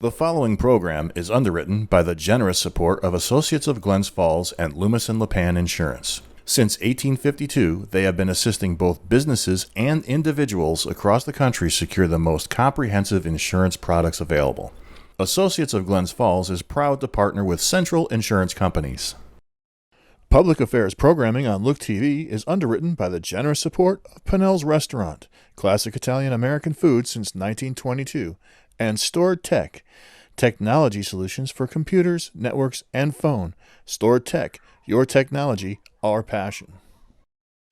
The following program is underwritten by the generous support of Associates of Glens Falls and Loomis and Lipan Insurance. Since 1852, they have been assisting both businesses and individuals across the country secure the most comprehensive insurance products available. Associates of Glens Falls is proud to partner with Central Insurance Companies. Public affairs programming on Look TV is underwritten by the generous support of Pinnell's Restaurant, classic Italian American food since 1922, and Stored Tech, technology solutions for computers, networks, and phone. Stored Tech, your technology, our passion.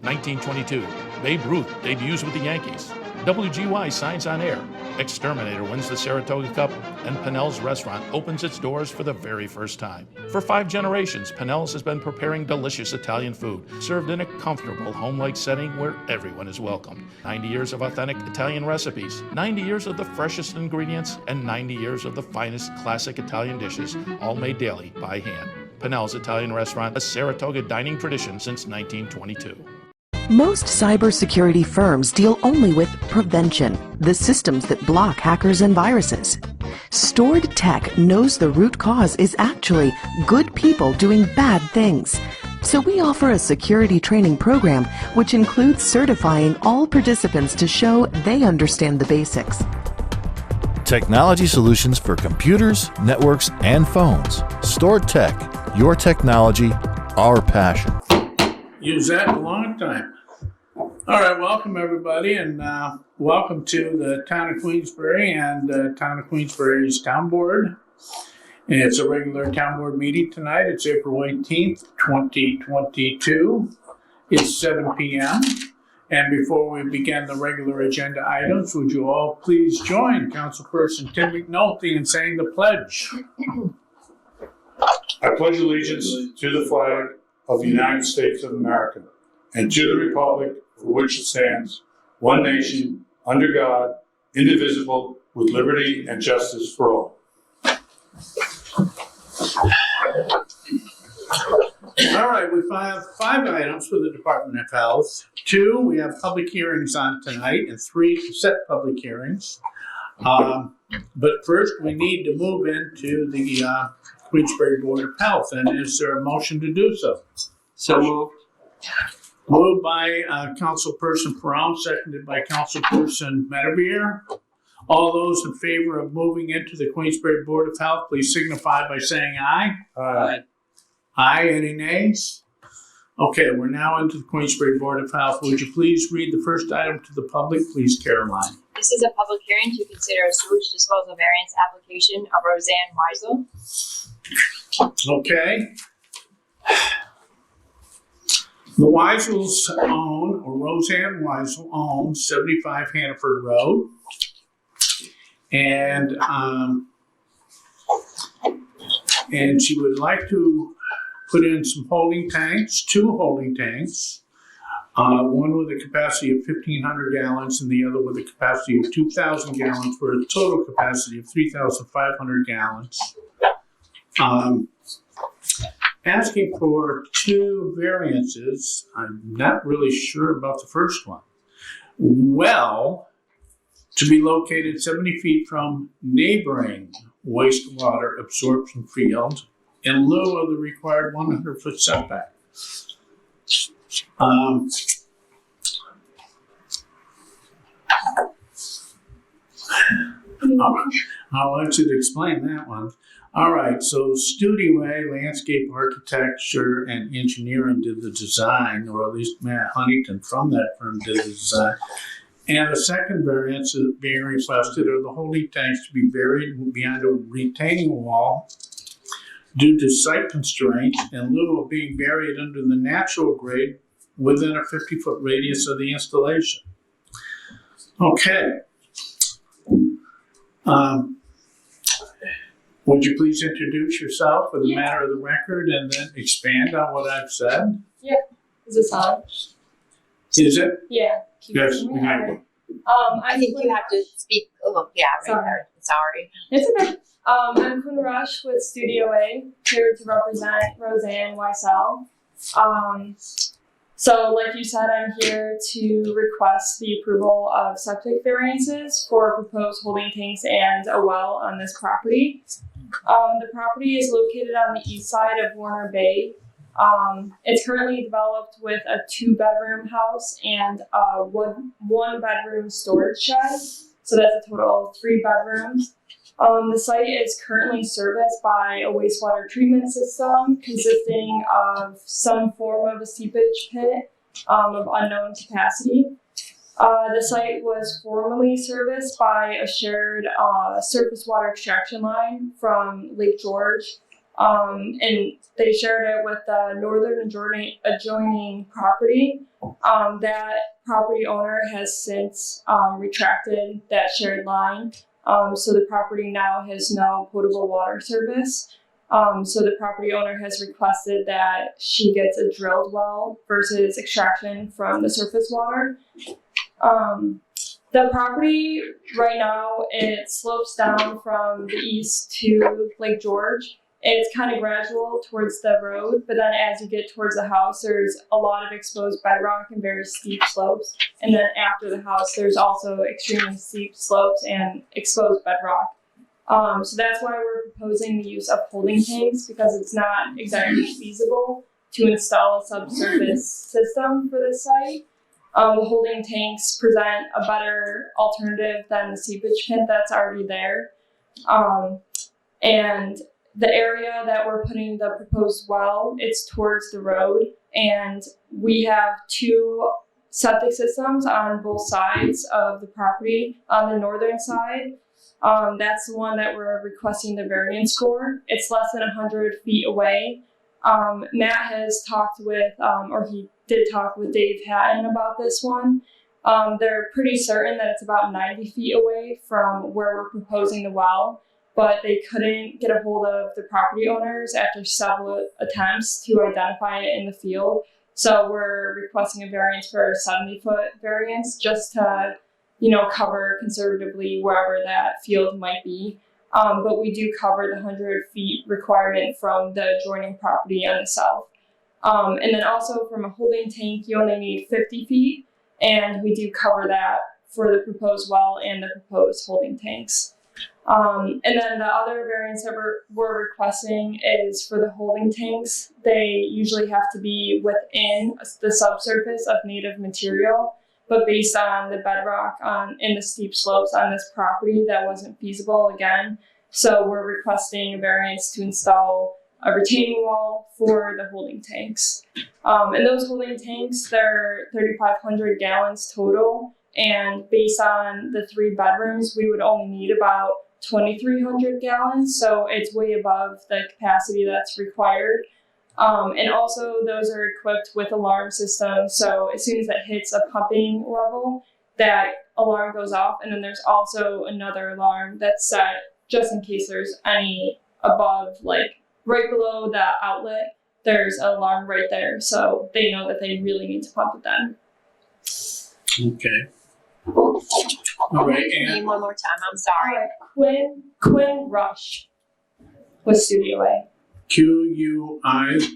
1922, Babe Ruth debuts with the Yankees. WGY signs on air. Exterminator wins the Saratoga Cup, and Pinnell's Restaurant opens its doors for the very first time. For 5 generations, Pinnell's has been preparing delicious Italian food, served in a comfortable, home-like setting where everyone is welcomed. 90 years of authentic Italian recipes, 90 years of the freshest ingredients, and 90 years of the finest classic Italian dishes, all made daily by hand. Pinnell's Italian Restaurant, a Saratoga dining tradition since 1922. Most cybersecurity firms deal only with prevention, the systems that block hackers and viruses. Stored Tech knows the root cause is actually good people doing bad things. So we offer a security training program which includes certifying all participants to show they understand the basics. Technology solutions for computers, networks, and phones. Stored Tech, your technology, our passion. Use that in a long time. All right, welcome everybody, and welcome to the Town of Queensbury and Town of Queensbury's Town Board. And it's a regular Town Board meeting tonight. It's April 18th, 2022. It's 7 p.m. And before we begin the regular agenda items, would you all please join Councilperson Tim McNulty in saying the pledge? I pledge allegiance to the flag of the United States of America and to the republic for which it stands, one nation, under God, indivisible, with liberty and justice for all. All right, we have 5 items for the Department of Health. 2, we have public hearings on tonight, and 3 set public hearings. But first, we need to move into the Queensbury Board of Health, and is there a motion to do so? So moved. Moved by Councilperson Perron, seconded by Councilperson Medevere. All those in favor of moving into the Queensbury Board of Health, please signify by saying aye. Aye. Aye, any nays? Okay, we're now into the Queensbury Board of Health. Would you please read the first item to the public, please, Caroline? This is a public hearing to consider a sewage disposal variance application of Roseanne Weisel. Okay. The Weisels own, or Roseanne Weisel owns 75 Hannaford Road. And she would like to put in some holding tanks, 2 holding tanks, one with a capacity of 1,500 gallons and the other with a capacity of 2,000 gallons for a total capacity of 3,500 gallons. Asking for 2 variances. I'm not really sure about the first one. Well, to be located 70 feet from neighboring wastewater absorption field in lieu of the required 100-foot setback. I'll let you to explain that one. All right, so Studioway Landscape Architecture and Engineering did the design, or at least Matt Huntington from that firm did the design. And the second variance listed are the holding tanks to be buried behind a retaining wall due to site constraints in lieu of being buried under the natural grade within a 50-foot radius of the installation. Okay. Would you please introduce yourself for the matter of the record and then expand on what I've said? Yeah. Is this on? Is it? Yeah. Yes, we have one. I think you have to speak a little, yeah, right there. Sorry. It's okay. I'm Kun Rush with Studio A, here to represent Roseanne Weisel. So like you said, I'm here to request the approval of septic variances for proposed holding tanks and a well on this property. The property is located on the east side of Warner Bay. It's currently developed with a 2-bedroom house and a one-bedroom storage shed. So that's a total of 3 bedrooms. The site is currently serviced by a wastewater treatment system consisting of some form of a seepage pit of unknown capacity. The site was formerly serviced by a shared surface water extraction line from Lake George, and they shared it with the northern adjoining property. That property owner has since retracted that shared line. So the property now has no potable water service. So the property owner has requested that she gets a drilled well versus extraction from the surface water. The property right now, it slopes down from the east to Lake George. It's kind of gradual towards the road, but then as you get towards the house, there's a lot of exposed bedrock and very steep slopes. And then after the house, there's also extremely steep slopes and exposed bedrock. So that's why we're proposing the use of holding tanks, because it's not exactly feasible to install a subsurface system for this site. The holding tanks present a better alternative than the seepage pit that's already there. And the area that we're putting the proposed well, it's towards the road, and we have 2 septic systems on both sides of the property. On the northern side, that's the one that we're requesting the variance for. It's less than 100 feet away. Matt has talked with, or he did talk with Dave Hatton about this one. They're pretty certain that it's about 90 feet away from where we're proposing the well, but they couldn't get a hold of the property owners after several attempts to identify it in the field. So we're requesting a variance for a 70-foot variance just to, cover conservatively wherever that field might be. But we do cover the 100 feet requirement from the adjoining property on the south. And then also from a holding tank, you only need 50 feet, and we do cover that for the proposed well and the proposed holding tanks. And then the other variance that we're requesting is for the holding tanks. They usually have to be within the subsurface of native material, but based on the bedrock in the steep slopes on this property, that wasn't feasible again. So we're requesting a variance to install a retaining wall for the holding tanks. And those holding tanks, they're 3,500 gallons total. And based on the 3 bedrooms, we would only need about 2,300 gallons. So it's way above the capacity that's required. And also those are equipped with alarm systems. So as soon as it hits a pumping level, that alarm goes off. And then there's also another alarm that's set just in case there's any above, like right below the outlet, there's an alarm right there. So they know that they really need to pump it then. Okay. All right, Name one more time. I'm sorry. Quinn Rush with Studio A. Quinn.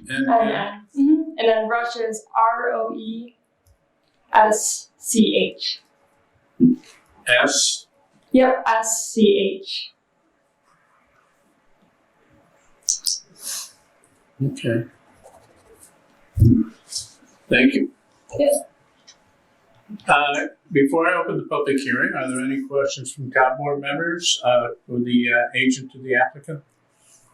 And then Rush is ROESCH. S. Yep, SCH. Okay. Thank you. Yes. Before I open the public hearing, are there any questions from town board members for the agent of the applicant?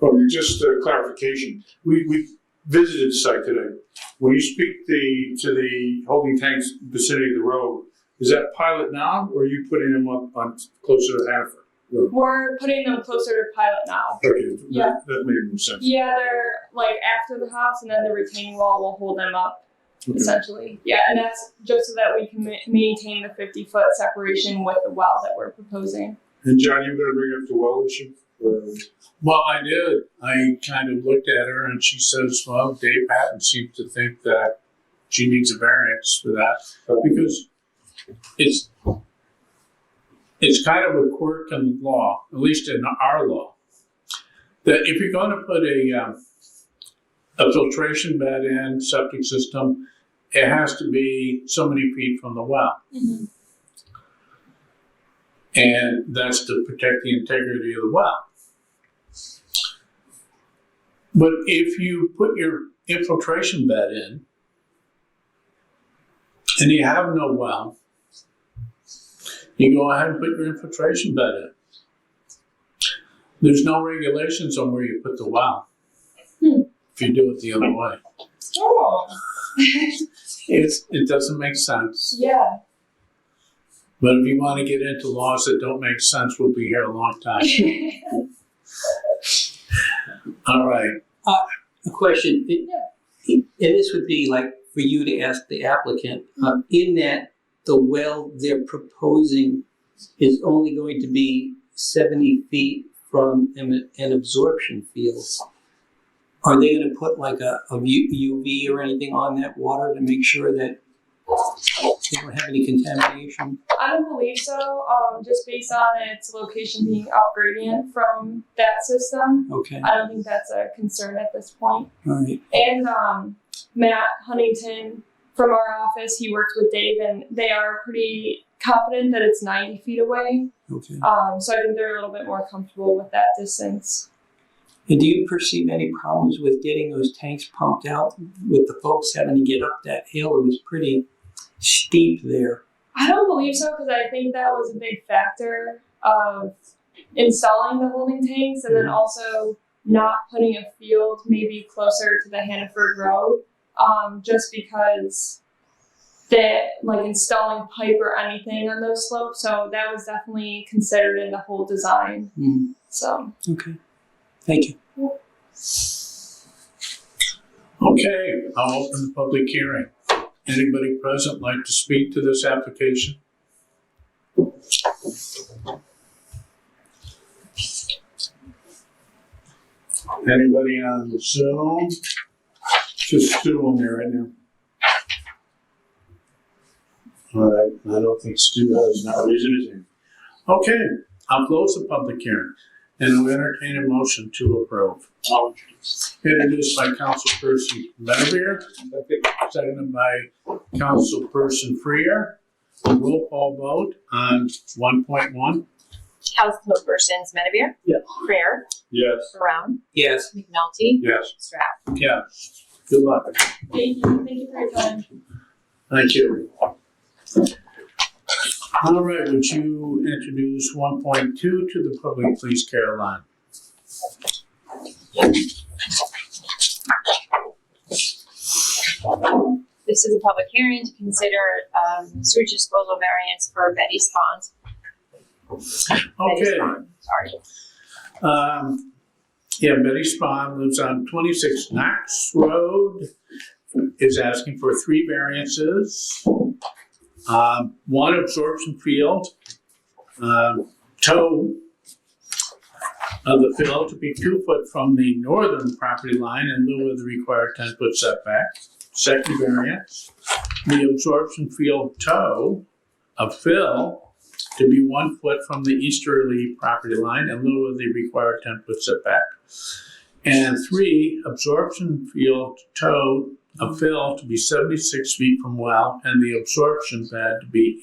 Well, just a clarification. We visited the site today. When you speak to the holding tanks vicinity of the road, is that Pilot now, or are you putting them up on closer to Hannaford? We're putting them closer to Pilot now. Okay, Yeah. that made more sense. Yeah, they're like after the house, and then the retaining wall will hold them up, essentially. Yeah, and that's just so that we can maintain the 50-foot separation with the well that we're proposing. And John, you were going to bring up the well issue? Well, I did. I kind of looked at her and she says, well, Dave Patton seems to think that she needs a variance for that because it's kind of a quirk in the law, at least in our law, that if you're going to put a filtration bed in, septic system, it has to be so many feet from the well. Mm-hmm. And that's to protect the integrity of the well. But if you put your infiltration bed in and you have no well, you go ahead and put your infiltration bed in. There's no regulations on where you put the well if you do it the other way. Oh. It doesn't make sense. Yeah. But if you want to get into laws that don't make sense, we'll be here a long time. All right. A question, and this would be like for you to ask the applicant, in that the well they're proposing is only going to be 70 feet from an absorption field. Are they going to put like a UV or anything on that water to make sure that they don't have any contamination? I don't believe so, just based on its location being up gradient from that system. Okay, I don't think that's a concern at this point. all right. And Matt Huntington from our office, he worked with Dave, and they are pretty confident that it's 90 feet away. Okay. So I think they're a little bit more comfortable with that distance. And do you perceive any problems with getting those tanks pumped out with the folks having to get up that hill? It was pretty steep there. I don't believe so, because I think that was a big factor of installing the holding tanks, and then also not putting a field maybe closer to the Hannaford Road, just because like installing pipe or anything on those slopes. So that was definitely considered in the whole design. So Okay, thank you. Okay, I'll open the public hearing. Anybody present like to speak to this application? Anybody on Zoom? Just Stu on there right now. All right, I don't think Stu has not raised his hand. Okay, I'll close the public hearing and I'll entertain a motion to approve. Introduced by Councilperson Medevere, seconded by Councilperson Freer. Roll call vote on 1.1. Councilpersons Medevere. Yes. Freer. Yes. Brown. Yes. McNulty. Yes. Strapp. Yeah, good luck. thank you for your time. Thank you. All right, would you introduce 1.2 to the public, please, Caroline? This is a public hearing to consider sewage disposal variance for Betty Spawns. Okay. Sorry. Yeah, Betty Spawn lives on 26 Knox Road, is asking for 3 variances. One absorption field, toe of the field to be 2 foot from the northern property line in lieu of the required 10-foot setback. Second variance, the absorption field toe of fill to be 1 foot from the easterly property line in lieu of the required 10-foot setback. And 3, absorption field toe of fill to be 76 feet from well, and the absorption bed to be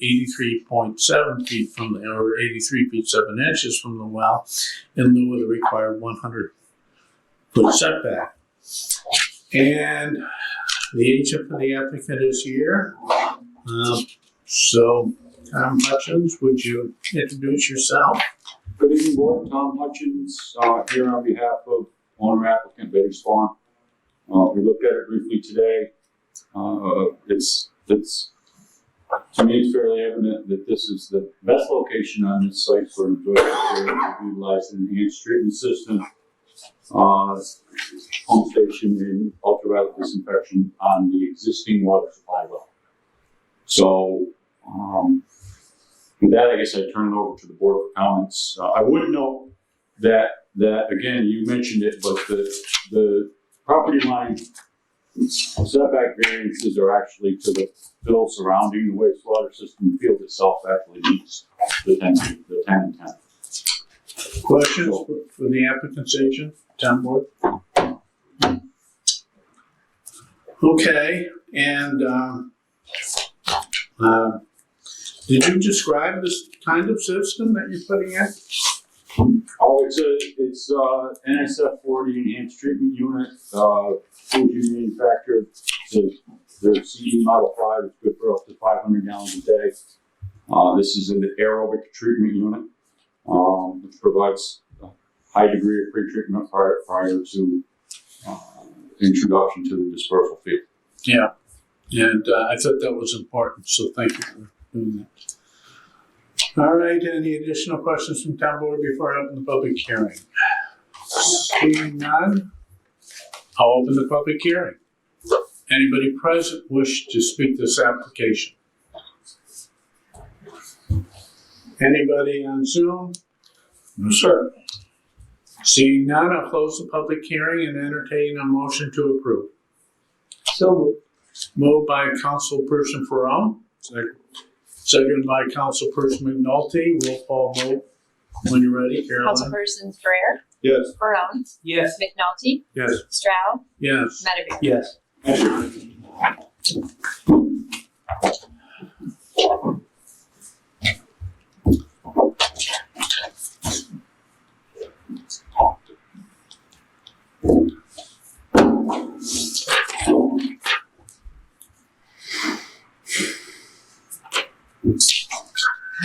83.7 feet from the, or 83 feet 7 inches from the well, in lieu of the required 100-foot setback. And the agent for the applicant is here. So, Tom Hutchins, would you introduce yourself? Good evening, board. Tom Hutchins, here on behalf of owner applicant Betty Spawn. We looked at it briefly today. It's to me, it's fairly evident that this is the best location on this site for enjoyable care to utilize an enhanced treatment system, pump station, and ultraviolet disinfection on the existing water supply well. So, with that, I guess I turn it over to the board for comments. I would note that again, you mentioned it, but the property line setback variances are actually to the fill surrounding the wastewater system. The field itself actually meets the 10 and 10. Questions for the applicant's agent, town board? Okay, And did you describe this kind of system that you're putting in? Oh, it's NSF 40 enhanced treatment unit, Fuji manufactured. Their CE Model 5 is good for up to 500 gallons a day. This is an aerobic treatment unit, which provides a high degree of pre-treatment prior to introduction to the dispersal field. Yeah, and I thought that was important, so thank you for doing that. All right, any additional questions from town board before I open the public hearing? Seeing none, I'll open the public hearing. Anybody present wish to speak to this application? Anybody on Zoom? No, sir. Seeing none, I'll close the public hearing and entertain a motion to approve. So moved. Moved by Councilperson Ferraro, second by Councilperson McNulty. Roll call vote when you're ready, Caroline. Councilpersons Ferrer, Yes. Barone, Yes. McNulty, Yes. Stroud, Yes. Medevere. Yes.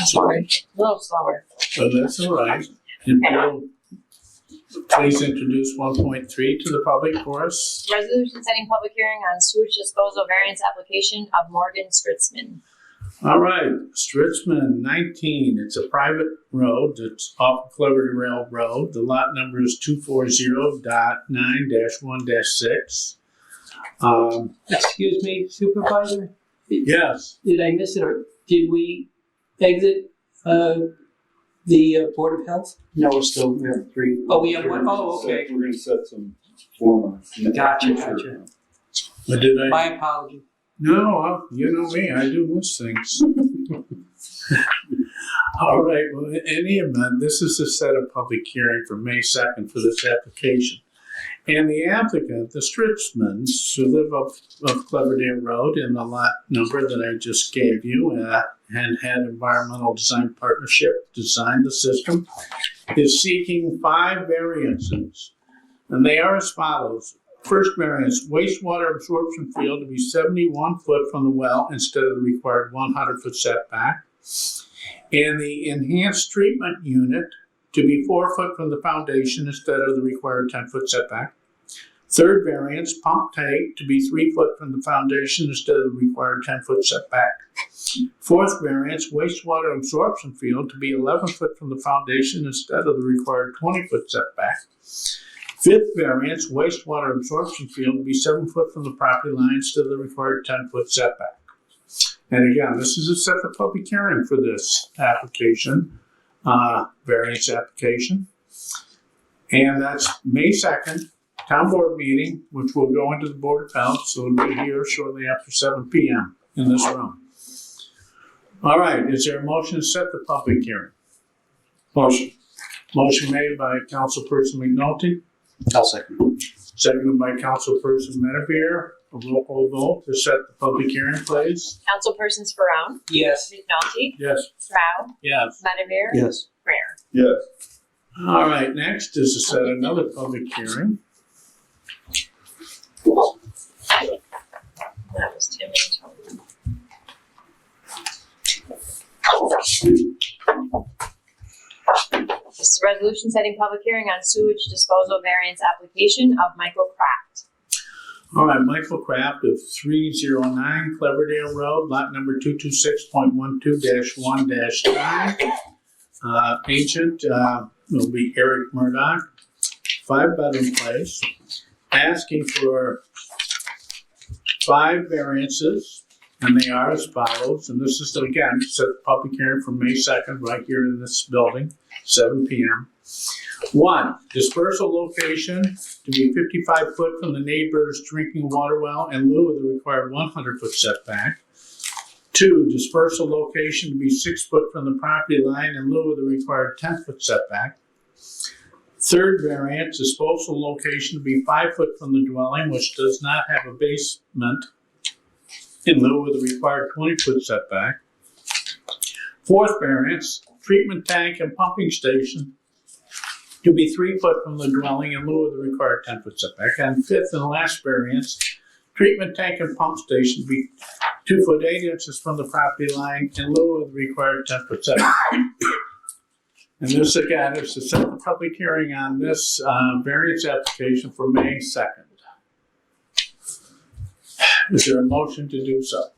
Sorry, a little slower. So that's all right. And Bill, please introduce 1.3 to the public for us. Resolution setting public hearing on sewage disposal variance application of Morgan Stritzman. All right, Stritzman 19. It's a private road that's off of Cleverly Rail Road. The lot number is 240.9-1-6. Excuse me, Supervisor? Yes. Did I miss it, or did we exit the Board of Health? No, we have three. Oh, we have one? Oh, okay. We're gonna set some form. Gotcha. But did I? My apology. No, you know me. I do miss things. All right. Well, in any event, this is to set a public hearing for May 2nd for this application. And the applicant, the Stritzmans, who live up Cleverdale Road in the lot number that I just gave you, and had Environmental Design Partnership design the system, is seeking 5 variances. And they are as follows. First variance, wastewater absorption field to be 71 foot from the well instead of the required 100-foot setback. And the enhanced treatment unit to be 4 foot from the foundation instead of the required 10-foot setback. Third variance, pump tank to be 3 foot from the foundation instead of the required 10-foot setback. Fourth variance, wastewater absorption field to be 11 foot from the foundation instead of the required 20-foot setback. Fifth variance, wastewater absorption field to be 7 foot from the property line instead of the required 10-foot setback. And again, this is to set the public hearing for this application, variance application. And that's May 2nd, town board meeting, which will go into the Board of Health, so it'll be here shortly after 7 p.m. in this room. All right, is there a motion to set the public hearing? Motion. Motion made by Councilperson McNulty. I'll second. Seconded by Councilperson Medevere. A roll call vote to set the public hearing, please. Councilpersons Barone, Yes. McNulty, Yes. Stroud, Yes. Medevere. Yes. Ferrer. Yes. All right, next is to set another public hearing. That was Tim and Tony. This is a resolution setting public hearing on sewage disposal variance application of Michael Kraft. All right, Michael Kraft of 309 Cleverdale Road, lot number 226.12-1-9. Agent will be Eric Murdoch, 5-bedroom place, asking for 5 variances, and they are as follows. And this is, again, set the public hearing for May 2nd, right here in this building, 7 p.m. 1, dispersal location to be 55 foot from the neighbor's drinking water well in lieu of the required 100-foot setback. 2, dispersal location to be 6 foot from the property line in lieu of the required 10-foot setback. Third variance, disposal location to be 5 foot from the dwelling, which does not have a basement, in lieu of the required 20-foot setback. Fourth variance, treatment tank and pumping station to be 3 foot from the dwelling in lieu of the required 10-foot setback. And fifth and last variance, treatment tank and pump station to be 2 foot 8 inches from the property line in lieu of the required 10-foot setback. And this again is to set the public hearing on this variance application for May 2nd. Is there a motion to do so?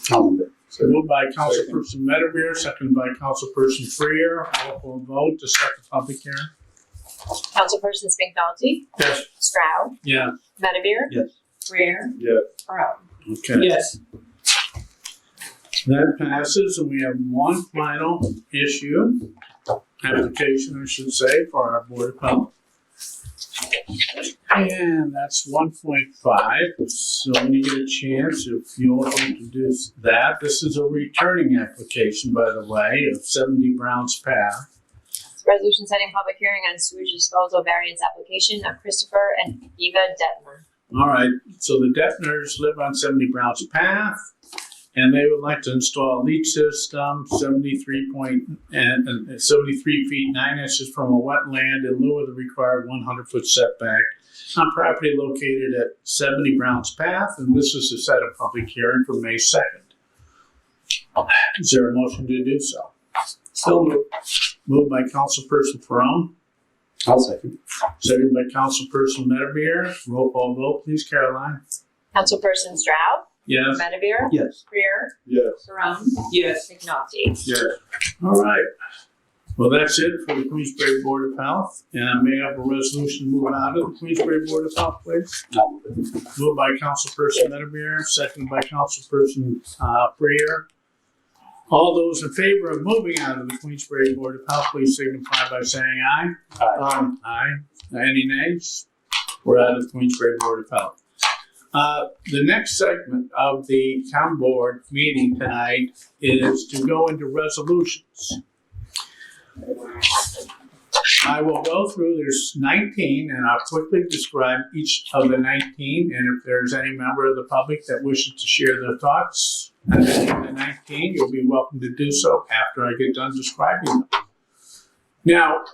So moved by Councilperson Medevere, seconded by Councilperson Freer. Roll call vote to set the public hearing. Councilperson Spinkfelty, Yes. Stroud, Yeah. Medevere, Yes. Freer, Yes. Brown. Okay. Yes. That passes, and we have one final application, I should say, for our Board of Health. And that's 1.5. So when you get a chance, if you'll introduce that, this is a returning application, by the way, of 70 Browns Path. Resolution setting public hearing on sewage disposal variance application of Christopher and Eva Detmer. All right, so the Detners live on 70 Browns Path, and they would like to install a leach system 73 feet 9 inches from a wetland in lieu of the required 100-foot setback on property located at 70 Browns Path, and this is to set a public hearing for May 2nd. Is there a motion to do so? So moved. Moved by Councilperson Ferone. I'll second. Seconded by Councilperson Medevere. Roll call vote, please, Caroline. Councilperson Stroud, Yes. Medevere, Yes. Freer, Yes. Brown, Yes. McNulty. Yes. All right. Well, that's it for the Queensbury Board of Health. And may I have a resolution to move out of the Queensbury Board of Health, please? Moved by Councilperson Medevere, seconded by Councilperson Freer. All those in favor of moving out of the Queensbury Board of Health, please signify by saying aye. Aye. Aye. Any nays? We're out of the Queensbury Board of Health. The next segment of the town board meeting tonight is to go into resolutions. I will go through, there's 19, and I'll quickly describe each of the 19, and if there's any member of the public that wishes to share their thoughts on the 19, you'll be welcome to do so after I get done describing them. Now,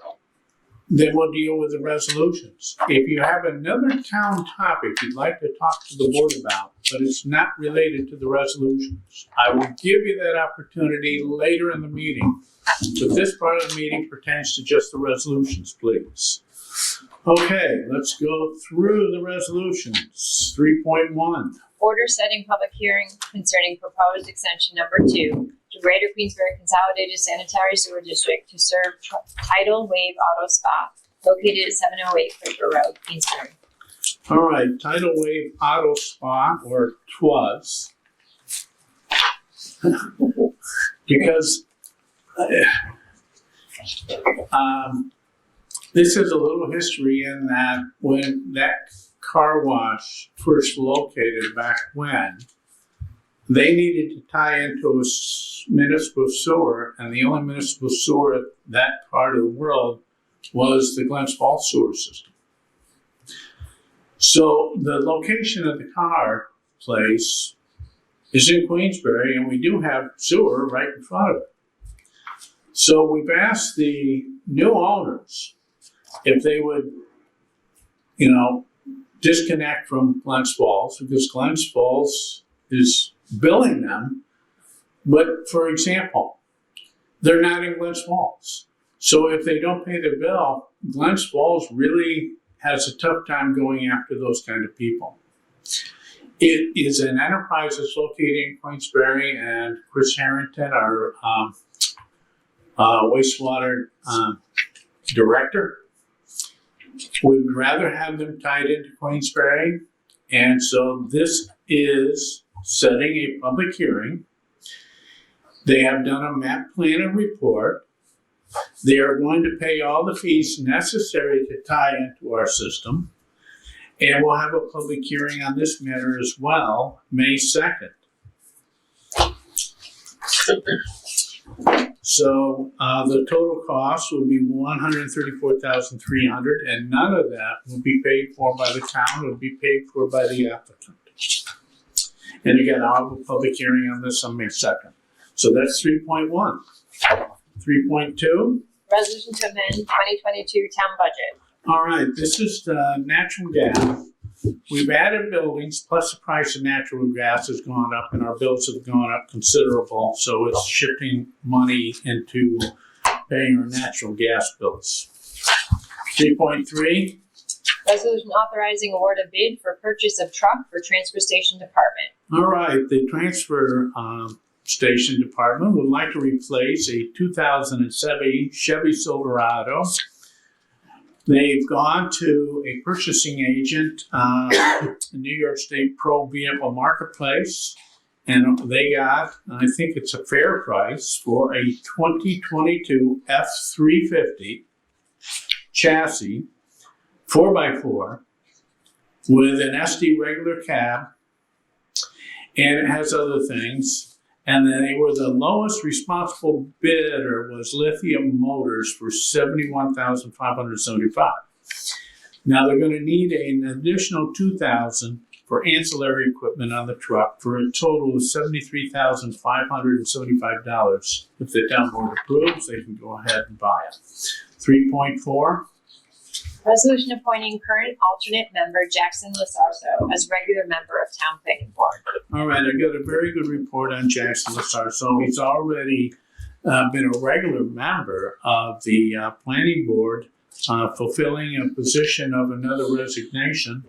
then we'll deal with the resolutions. If you have another town topic you'd like to talk to the board about, but it's not related to the resolutions, I will give you that opportunity later in the meeting. But this part of the meeting pertains to just the resolutions, please. Okay, let's go through the resolutions. 3.1. Order setting public hearing concerning proposed extension number 2 to Greater Queensbury Consolidated Sanitary Sewer District to serve Tidal Wave Auto Spa located at 708 Clipper Road, Queensbury. All right, Tidal Wave Auto Spa, or TWAS. Because this is a little history in that when that car wash first located back when, they needed to tie into a municipal sewer, and the only municipal sewer at that part of the world was the Glens Falls sewer system. So the location of the car place is in Queensbury, and we do have sewer right in front of it. So we've asked the new owners if they would, disconnect from Glens Falls, because Glens Falls is billing them. But for example, they're not in Glens Falls. So if they don't pay their bill, Glens Falls really has a tough time going after those kind of people. It is an enterprise that's located in Queensbury, and Chris Harrington, our wastewater director, would rather have them tied into Queensbury. And so this is setting a public hearing. They have done a map plan and report. They are going to pay all the fees necessary to tie into our system. And we'll have a public hearing on this matter as well, May 2nd. So the total cost will be $134,300, and none of that will be paid for by the town. It will be paid for by the applicant. And again, I'll have a public hearing on this on May 2nd. So that's 3.1. 3.2. Resolution to amend 2022 town budget. All right, this is the natural gas. We've added buildings, plus the price of natural gas has gone up, and our bills have gone up considerable. So it's shifting money into paying our natural gas bills. 3.3. Resolution authorizing award of bid for purchase of truck for transfer station department. All right, the transfer station department would like to replace a 2007 Chevy Silverado. They've gone to a purchasing agent, New York State Pro Vehicle Marketplace, and they got, I think it's a fair price, for a 2022 F350 chassis, 4x4, with an SD regular cab, and it has other things. And then they were the lowest responsible bidder was Lithium Motors for $71,575. Now they're going to need an additional $2,000 for ancillary equipment on the truck for a total of $73,575. If the town board approves, they can go ahead and buy it. 3.4. Resolution appointing current alternate member Jackson Lasarso as regular member of town planning board. All right, I got a very good report on Jackson Lasarso. He's already been a regular member of the planning board, fulfilling a position of another resignation.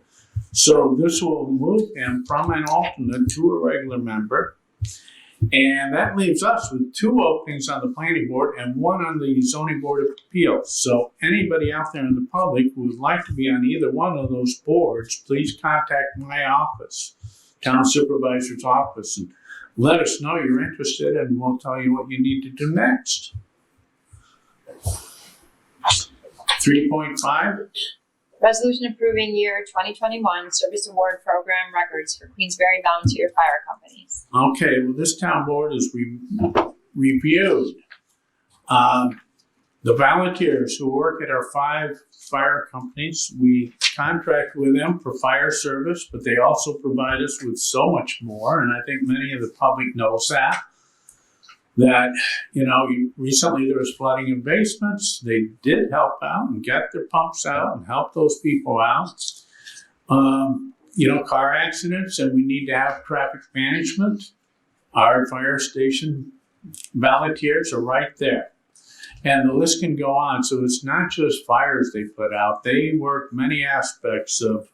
So this will move him from an alternate to a regular member. And that leaves us with 2 openings on the planning board and 1 on the zoning board of appeals. So anybody out there in the public who would like to be on either one of those boards, please contact my office, town supervisor's office, and let us know you're interested, and we'll tell you what you need to do next. 3.5. Resolution approving year 2021 service award program records for Queensbury Volunteer Fire Companies. Okay, well, this town board has reviewed the volunteers who work at our 5 fire companies. We contract with them for fire service, but they also provide us with so much more, and I think many of the public knows that. Recently there was flooding in basements. They did help out and get their pumps out and help those people out. Car accidents, and we need to have traffic management. Our fire station volunteers are right there. And the list can go on. So it's not just fires they put out. They work many aspects of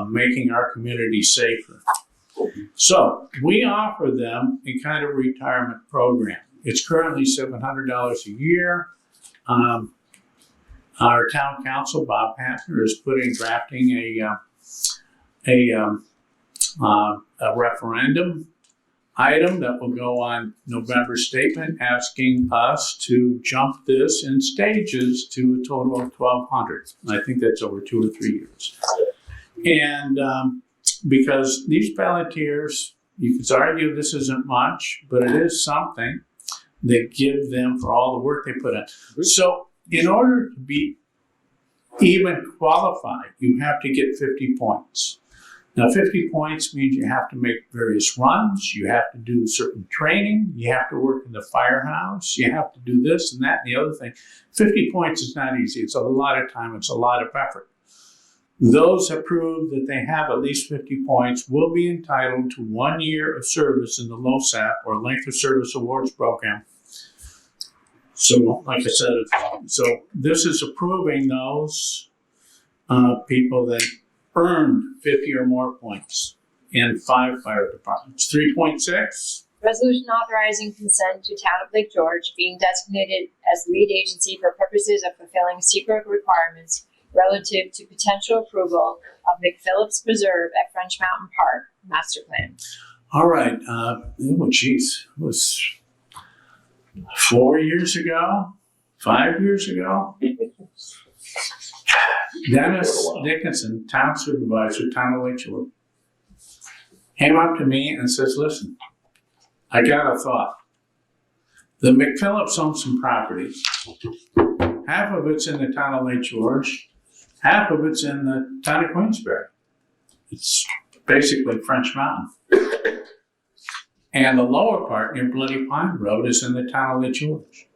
making our community safer. So we offer them a kind of retirement program. It's currently $700 a year. Our town council, Bob Pantner, is drafting a referendum item that will go on November's statement, asking us to jump this in stages to a total of $1,200. I think that's over 2 or 3 years. And because these volunteers, you could argue this isn't much, but it is something that give them for all the work they put in. So in order to be even qualified, you have to get 50 points. Now 50 points means you have to make various runs, you have to do certain training, you have to work in the firehouse, you have to do this and that and the other thing. 50 points is not easy. It's a lot of time, it's a lot of effort. Those who prove that they have at least 50 points will be entitled to 1 year of service in the LOSAP, or Length of Service Awards Program. So, like I said, this is approving those people that earned 50 or more points in 5 fire departments. 3.6. Resolution authorizing consent to Town of Lake George being designated as lead agency for purposes of fulfilling secret requirements relative to potential approval of McPhillips Preserve at French Mountain Park master plan. All right. It was 4 years ago, 5 years ago. Dennis Dickinson, town supervisor, town of Lake George, came up to me and says, listen, I got a thought. The McPhillips own some property. Half of it's in the town of Lake George. Half of it's in the town of Queensbury. It's basically French Mountain. And the lower part near Bloody Pine Road is in the town of Lake George.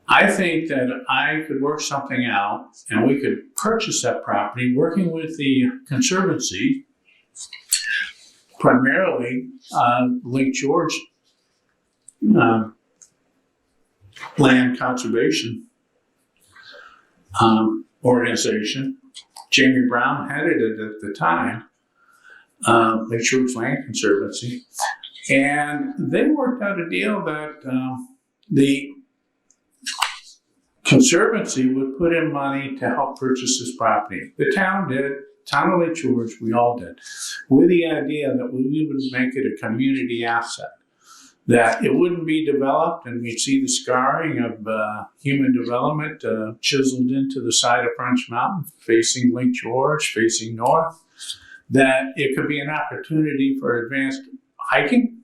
I think that I could work something out and we could purchase that property working with the Conservancy, primarily Lake George Land Conservation organization. Jamie Brown headed it at the time, Lake George Land Conservancy. And they worked out a deal that the Conservancy would put in money to help purchase this property. The town did, town of Lake George, we all did, with the idea that we would make it a community asset, that it wouldn't be developed and we'd see the scarring of human development chiseled into the side of French Mountain, facing Lake George, facing north, that it could be an opportunity for advanced hiking,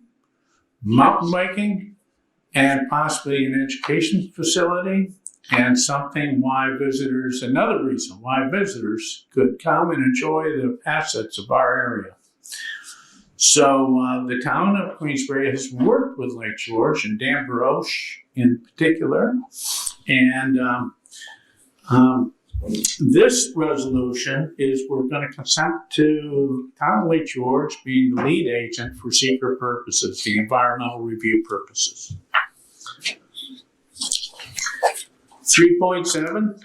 mountain biking, and possibly an education facility, and something why visitors, another reason why visitors could come and enjoy the assets of our area. So the town of Queensbury has worked with Lake George and Dan Baroche in particular. And this resolution is we're going to consent to town of Lake George being the lead agent for secret purposes, the environmental review purposes. 3.7.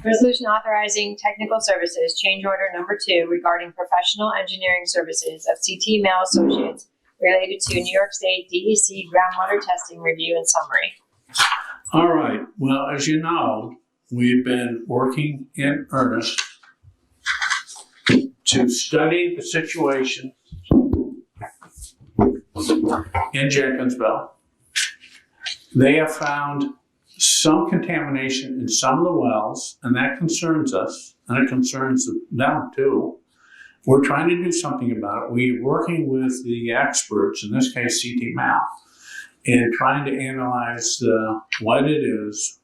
Resolution authorizing technical services, change order number 2 regarding professional engineering services of CT Mail Associates related to New York State DEC groundwater testing review and summary. All right. Well, as you know, we've been working in earnest to study the situation in Jenkinsville. They have found some contamination in some of the wells, and that concerns us, and it concerns them too. We're trying to do something about it. We're working with the experts, in this case CT Mal, in trying to analyze what it is,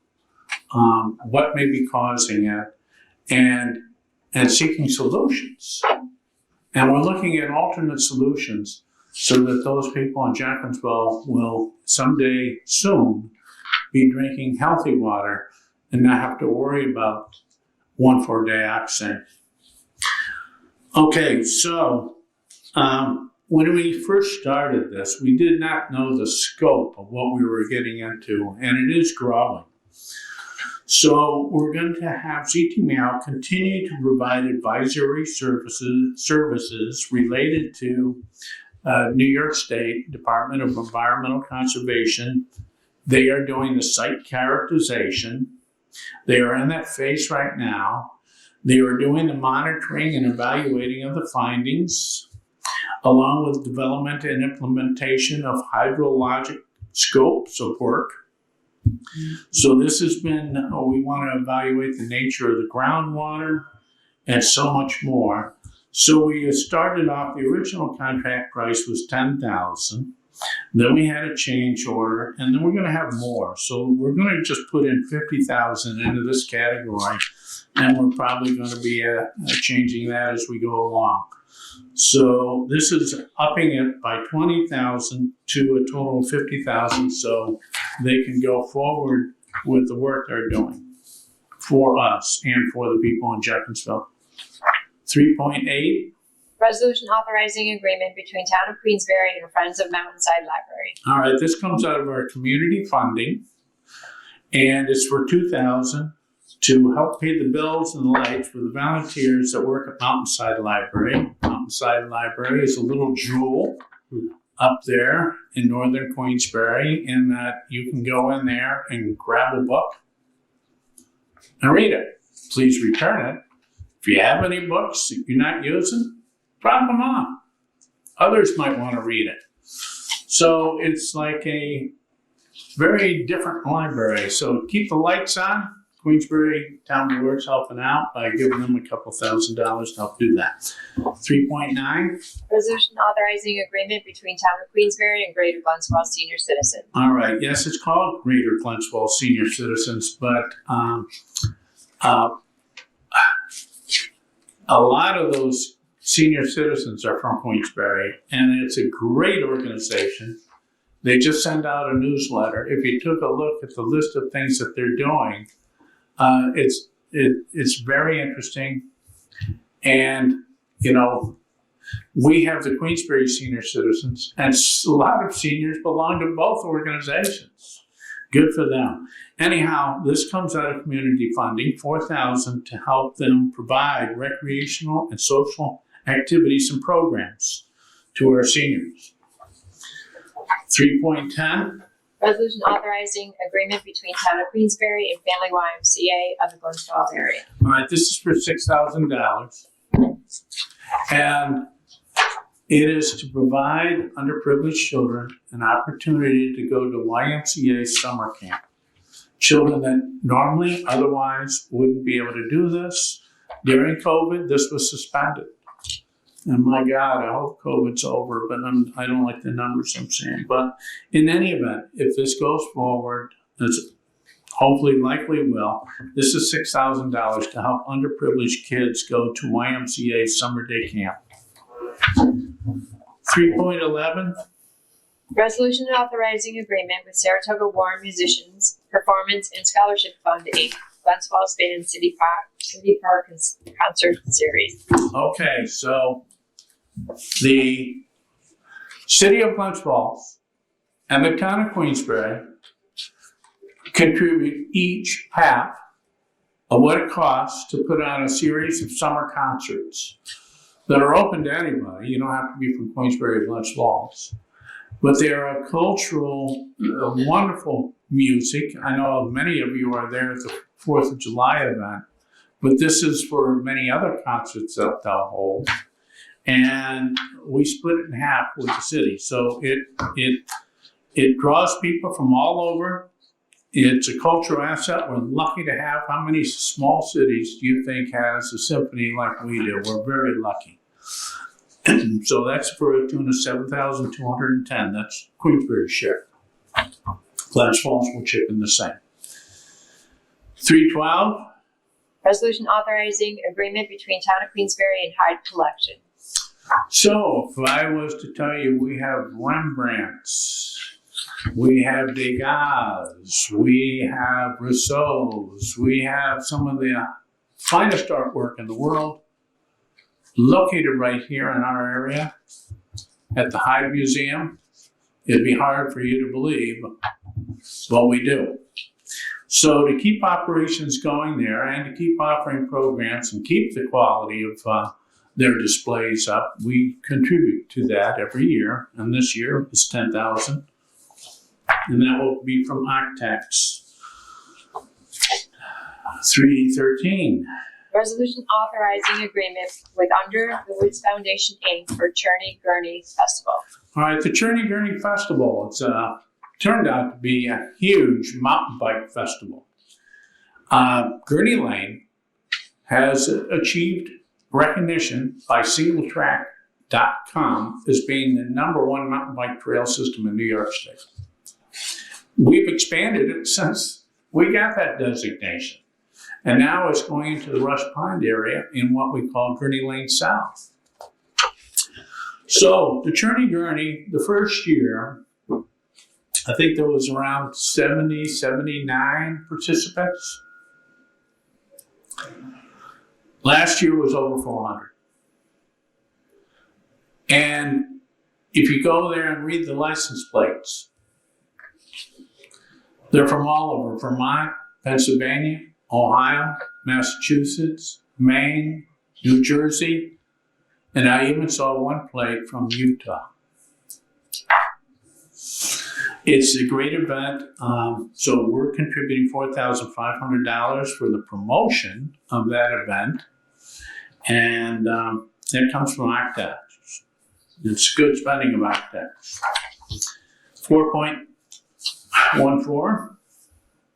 what may be causing it, and seeking solutions. And we're looking at alternate solutions so that those people in Jenkinsville will someday soon be drinking healthy water and not have to worry about 1,4-dioxane. Okay, so when we first started this, we did not know the scope of what we were getting into, and it is growing. So we're going to have CTMAL continue to provide advisory services related to New York State Department of Environmental Conservation. They are doing the site characterization. They are in that phase right now. They are doing the monitoring and evaluating of the findings, along with development and implementation of hydrologic scopes of work. So this has been, we want to evaluate the nature of the groundwater and so much more. So we started off, the original contract price was $10,000. Then we had a change order, and then we're going to have more. So we're going to just put in $50,000 into this category, and we're probably going to be changing that as we go along. So this is upping it by $20,000 to a total of $50,000, so they can go forward with the work they're doing for us and for the people in Jenkinsville. 3.8. Resolution authorizing agreement between Town of Queensbury and Friends of Mountainside Library. All right, this comes out of our community funding, and it's for $2,000 to help pay the bills and the lights for the volunteers that work at Mountainside Library. Mountainside Library is a little jewel up there in northern Queensbury, in that you can go in there and grab a book and read it. Please return it. If you have any books that you're not using, drop them off. Others might want to read it. So it's like a very different library. So keep the lights on. Queensbury Town Board's helping out by giving them a couple $1,000 to help do that. 3.9. Resolution authorizing agreement between Town of Queensbury and Greater Glennswell Senior Citizen. All right. Yes, it's called Greater Glennswell Senior Citizens, but a lot of those Senior Citizens are from Queensbury, and it's a great organization. They just send out a newsletter. If you took a look at the list of things that they're doing, it's very interesting. And, you know, we have the Queensbury Senior Citizens, and a lot of seniors belong to both organizations. Good for them. Anyhow, this comes out of community funding, $4,000 to help them provide recreational and social activities and programs to our seniors. 3.10. Resolution authorizing agreement between Town of Queensbury and Family YMCA of the Glens Falls area. All right, this is for $6,000. And it is to provide underprivileged children an opportunity to go to YMCA summer camp. Children that normally otherwise wouldn't be able to do this. During COVID, this was suspended. And my God, I hope COVID's over, but I don't like the numbers I'm seeing. But in any event, if this goes forward, as hopefully likely will, this is $6,000 to help underprivileged kids go to YMCA summer day camp. 3.11. Resolution authorizing agreement with Saratoga Warren Musicians Performance and Scholarship Fund, Inc., Glens Falls Band City Park Concert Series. Okay, so the City of Glens Falls and the Town of Queensbury contribute each half of what it costs to put on a series of summer concerts that are open to anybody. You don't have to be from Queensbury or Glens Falls. But they are a cultural, wonderful music. I know many of you are there at the 4th of July event, but this is for many other concerts that they'll hold. And we split it in half with the city. So it draws people from all over. It's a cultural asset. We're lucky to have. How many small cities do you think has a symphony like we do? We're very lucky. So that's for a tune of $7,210. That's Queensbury's share. Glens Falls will chip in the same. 3.12. Resolution authorizing agreement between Town of Queensbury and Hyde Collection. So if I was to tell you, we have Rembrandts, we have Degas, we have Rousseau's, we have some of the finest artwork in the world located right here in our area at the Hyde Museum. It'd be hard for you to believe, but we do. So to keep operations going there and to keep offering programs and keep the quality of their displays up, we contribute to that every year. And this year is $10,000, and that will be from Octax. 3.13. Resolution authorizing agreement with Under the Woods Foundation, Inc. for Churney Gurney Festival. All right, the Churney Gurney Festival, it's turned out to be a huge mountain bike festival. Gurney Lane has achieved recognition by singletrack.com as being the #1 mountain bike trail system in New York State. We've expanded it since we got that designation. And now it's going into the Rush Pond area in what we call Gurney Lane South. So the Churney Gurney, the first year, I think there was around 70, 79 participants. Last year was over 400. And if you go there and read the license plates, they're from all over: Vermont, Pennsylvania, Ohio, Massachusetts, Maine, New Jersey, and I even saw one plate from Utah. It's a great event, so we're contributing $4,500 for the promotion of that event, and it comes from Octax. It's good spending of Octax. 4.14.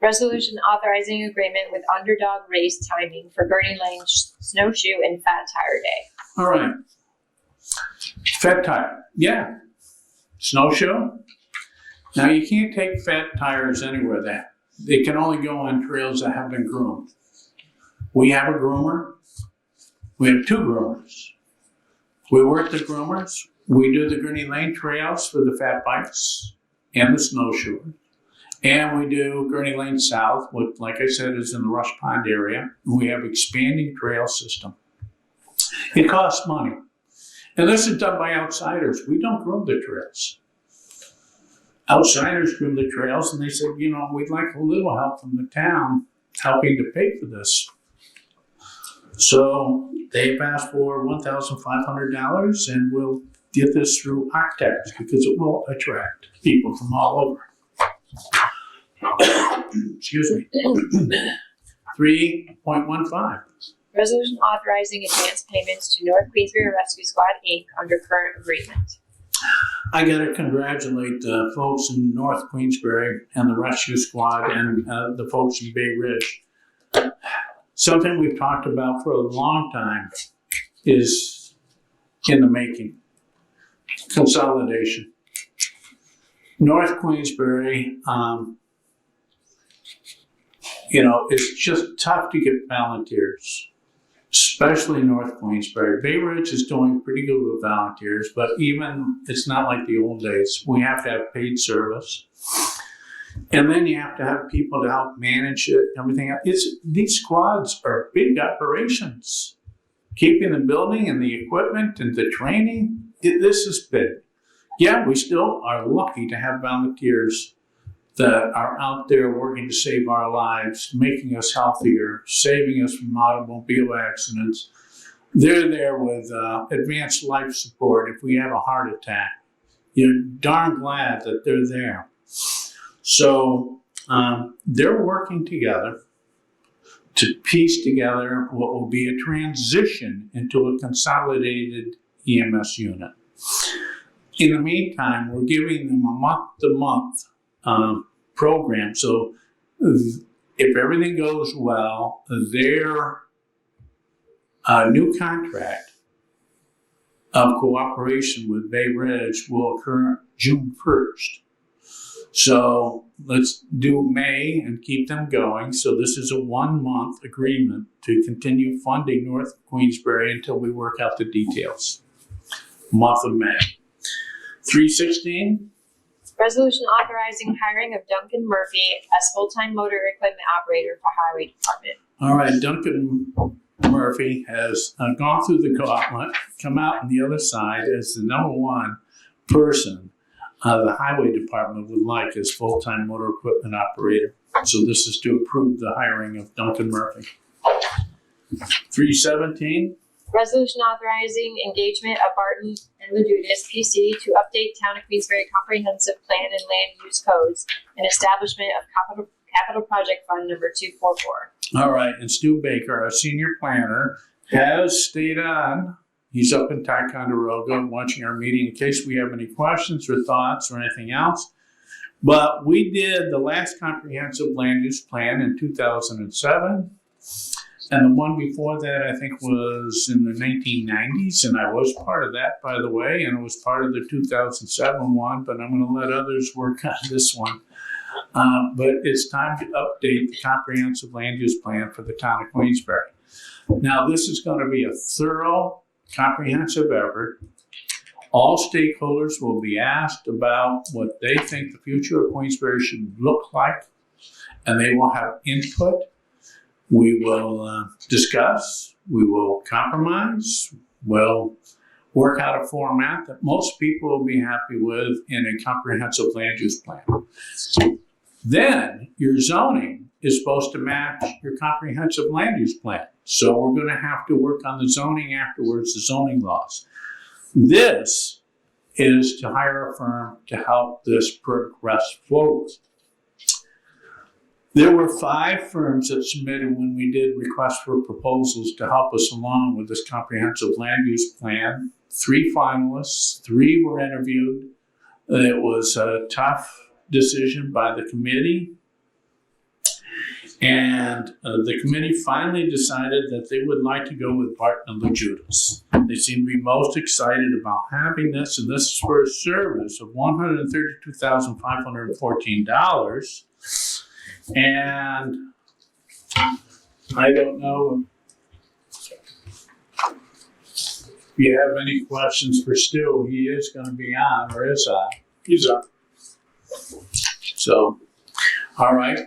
Resolution authorizing agreement with Underdog Race Timing for Gurney Lane Snowshoe and Fat Tire Day. All right. Fat tire. Yeah. Snowshoe. Now, you can't take fat tires anywhere. They can only go on trails that have been groomed. We have a groomer. We have 2 groomers. We work the groomers. We do the Gurney Lane trails for the fat bikes and the snowshoers. And we do Gurney Lane South, which, like I said, is in the Rush Pond area. We have expanding trail system. It costs money. And this is done by outsiders. We don't groom the trails. Outsiders groom the trails, and they said, we'd like a little help from the town helping to pay for this. So they've asked for $1,500, and we'll get this through architects because it will attract people from all over. Excuse me. 3.15. Resolution authorizing advance payments to North Queensbury Rescue Squad, Inc. under current agreement. I got to congratulate the folks in North Queensbury and the Rescue Squad and the folks in Bay Ridge. Something we've talked about for a long time is in the making. Consolidation. North Queensbury, it's just tough to get volunteers, especially North Queensbury. Bay Ridge is doing pretty good with volunteers, but even it's not like the old days. We have to have paid service. And then you have to have people to help manage it, everything else. These squads are big operations. Keeping the building and the equipment and the training, this is big. Yeah, we still are lucky to have volunteers that are out there working to save our lives, making us healthier, saving us from automobile accidents. They're there with advanced life support if we have a heart attack. You're darn glad that they're there. So they're working together to piece together what will be a transition into a consolidated EMS unit. In the meantime, we're giving them a month-to-month program. So if everything goes well, their new contract of cooperation with Bay Ridge will occur June 1st. So let's do May and keep them going. So this is a 1-month agreement to continue funding North Queensbury until we work out the details. Month of May. 316. Resolution authorizing hiring of Duncan Murphy as full-time motor equipment operator for Highway Department. All right, Duncan Murphy has gone through the gauntlet, come out on the other side as the number one person the Highway Department would like as full-time motor equipment operator. So this is to approve the hiring of Duncan Murphy. 317. Resolution authorizing engagement of Barton and Ledudas, PC, to update Town of Queensbury Comprehensive Plan and Land Use Codes and establishment of Capital Project Fund number 244. All right, and Stu Baker, our senior planner, has stayed on. He's up in Ticonderoga watching our meeting in case we have any questions or thoughts or anything else. But we did the last comprehensive land use plan in 2007. And the one before that, I think, was in the 1990s. And I was part of that, by the way. And it was part of the 2007 one. But I'm going to let others work on this one. But it's time to update the comprehensive land use plan for the town of Queensbury. Now, this is going to be a thorough, comprehensive effort. All stakeholders will be asked about what they think the future of Queensbury should look like, and they will have input. We will discuss, we will compromise, we'll work out a format that most people will be happy with in a comprehensive land use plan. Then your zoning is supposed to match your comprehensive land use plan. So we're going to have to work on the zoning afterwards, the zoning laws. This is to hire a firm to help this progress forward. There were 5 firms that submitted when we did requests for proposals to help us along with this comprehensive land use plan. 3 finalists, 3 were interviewed. It was a tough decision by the committee. And the committee finally decided that they would like to go with Barton and Ledudas. They seem to be most excited about having this, and this is for a service of $132,514. And I don't know. If you have any questions for Stu, he is going to be on, or is on. He's up. So, all right.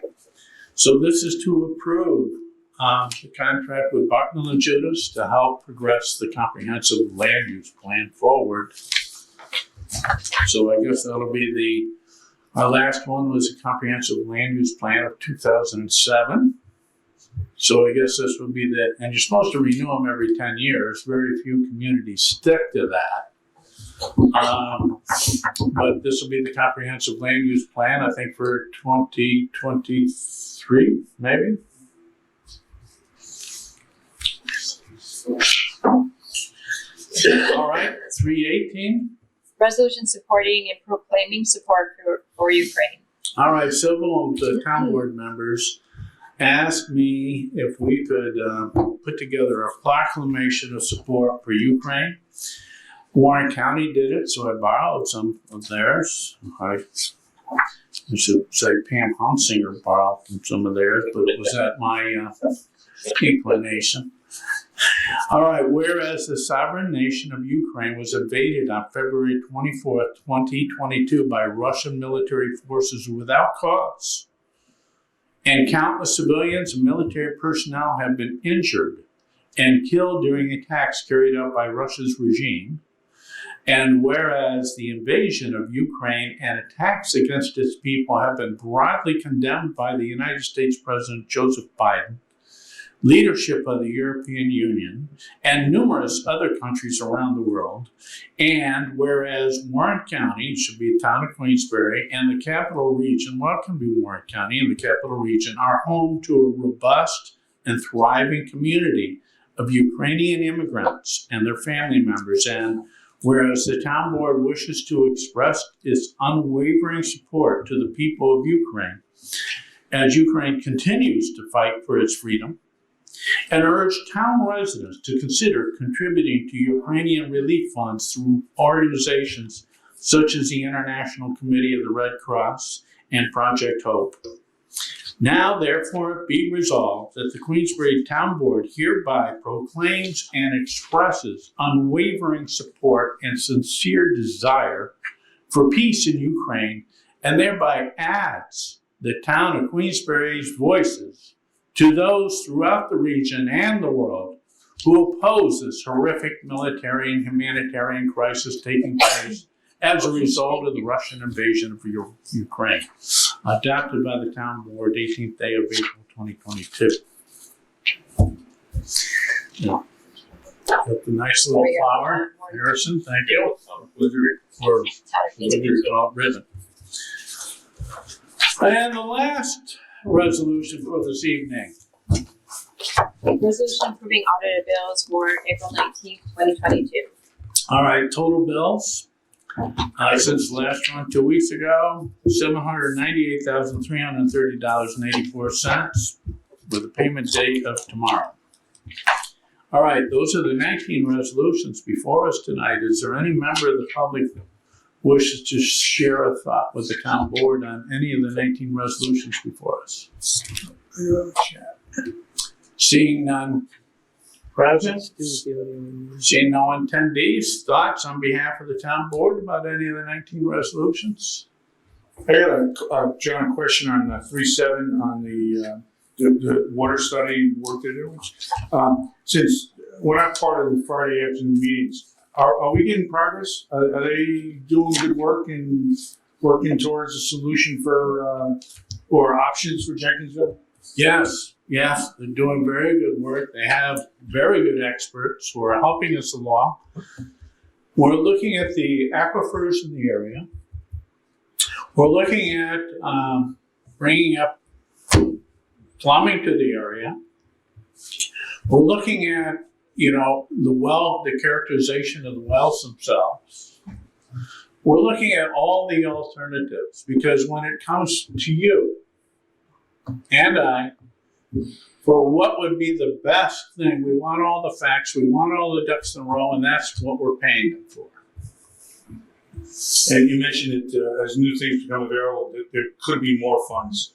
So this is to approve the contract with Bucknell and Judas to help progress the comprehensive land use plan forward. So I guess that'll be our last one was a comprehensive land use plan of 2007. So I guess this would be and you're supposed to renew them every 10 years. Very few communities stick to that. But this will be the comprehensive land use plan, I think, for 2023, maybe? All right, 318. Resolution supporting and proclaiming support for Ukraine. All right, several of the town board members asked me if we could put together a proclamation of support for Ukraine. Warren County did it, so I borrowed some of theirs. I should say Pam Hunsinger borrowed from some of theirs, but it was at my inclination. All right, whereas the sovereign nation of Ukraine was invaded on February 24th, 2022 by Russian military forces without cause, and countless civilians and military personnel have been injured and killed during attacks carried out by Russia's regime, and whereas the invasion of Ukraine and attacks against its people have been broadly condemned by the United States President Joseph Biden, leadership of the European Union, and numerous other countries around the world, and whereas Warren County should be a town of Queensbury and the capital region, well, it can be Warren County and the capital region, are home to a robust and thriving community of Ukrainian immigrants and their family members, and whereas the town board wishes to express its unwavering support to the people of Ukraine as Ukraine continues to fight for its freedom, and urge town residents to consider contributing to Ukrainian relief funds through organizations such as the International Committee of the Red Cross and Project Hope. Now, therefore, it be resolved that the Queensbury Town Board hereby proclaims and expresses unwavering support and sincere desire for peace in Ukraine, and thereby adds the town of Queensbury's voices to those throughout the region and the world who oppose this horrific military and humanitarian crisis taking place as a result of the Russian invasion of Ukraine, adopted by the town board 18th day of April 2022. Yeah. Got the nice little flower, Harrison, thank you for your ribbon. And the last resolution for this evening. Resolution approving audited bills for April 19th, 2022. All right, total bills since the last one 2 weeks ago, $798,330.84 with a payment date of tomorrow. All right, those are the 19 resolutions before us tonight. Is there any member of the public wishes to share a thought with the town board on any of the 19 resolutions before us? Seeing none present, seeing no attendees, thoughts on behalf of the town board about any of the 19 resolutions? I got John, a question on 3.7 on the water study work they're doing. Since we're not part of the Friday afternoon meetings, are we getting progress? Are they doing good work and working towards a solution for or options for Jenkinsville? Yes, they're doing very good work. They have very good experts who are helping us along. We're looking at the aquifers in the area. We're looking at bringing up plumbing to the area. We're looking at, the characterization of the wells themselves. We're looking at all the alternatives because when it comes to you and I, for what would be the best thing, we want all the facts, we want all the ducks in a row, and that's what we're paying them for. And you mentioned that as new things become available, that there could be more funds.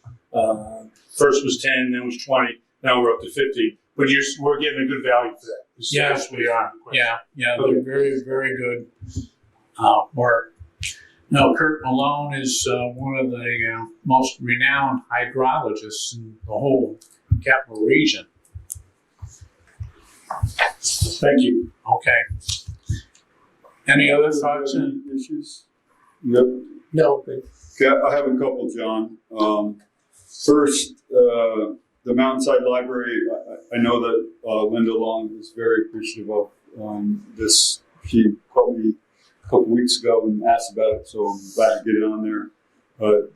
First was 10, then was 20, now we're up to 50. But we're getting a good value for that. Yes, we are. Yeah, they're very, very good work. No, Kurt Malone is one of the most renowned hydrologists in the whole capital region. Thank you. Okay. Any other thoughts and issues? Yep. No, Okay, I have a couple, John. First, the Mountainside Library, I know that Linda Long is very appreciative of this. She called me a couple weeks ago and asked about it, so I'm glad to get it on there.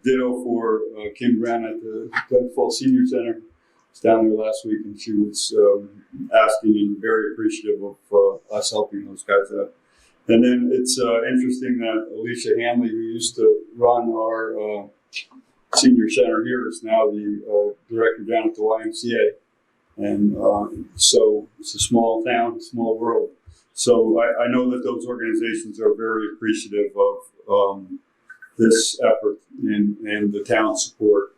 Ditto for Kim Brown at the Glens Falls Senior Center. I was down there last week, and she was asking and very appreciative of us helping those guys out. And then it's interesting that Alicia Hanley, who used to run our senior center here, is now the director down at the YMCA. And so it's a small town, small world. So I know that those organizations are very appreciative of this effort and the town's support.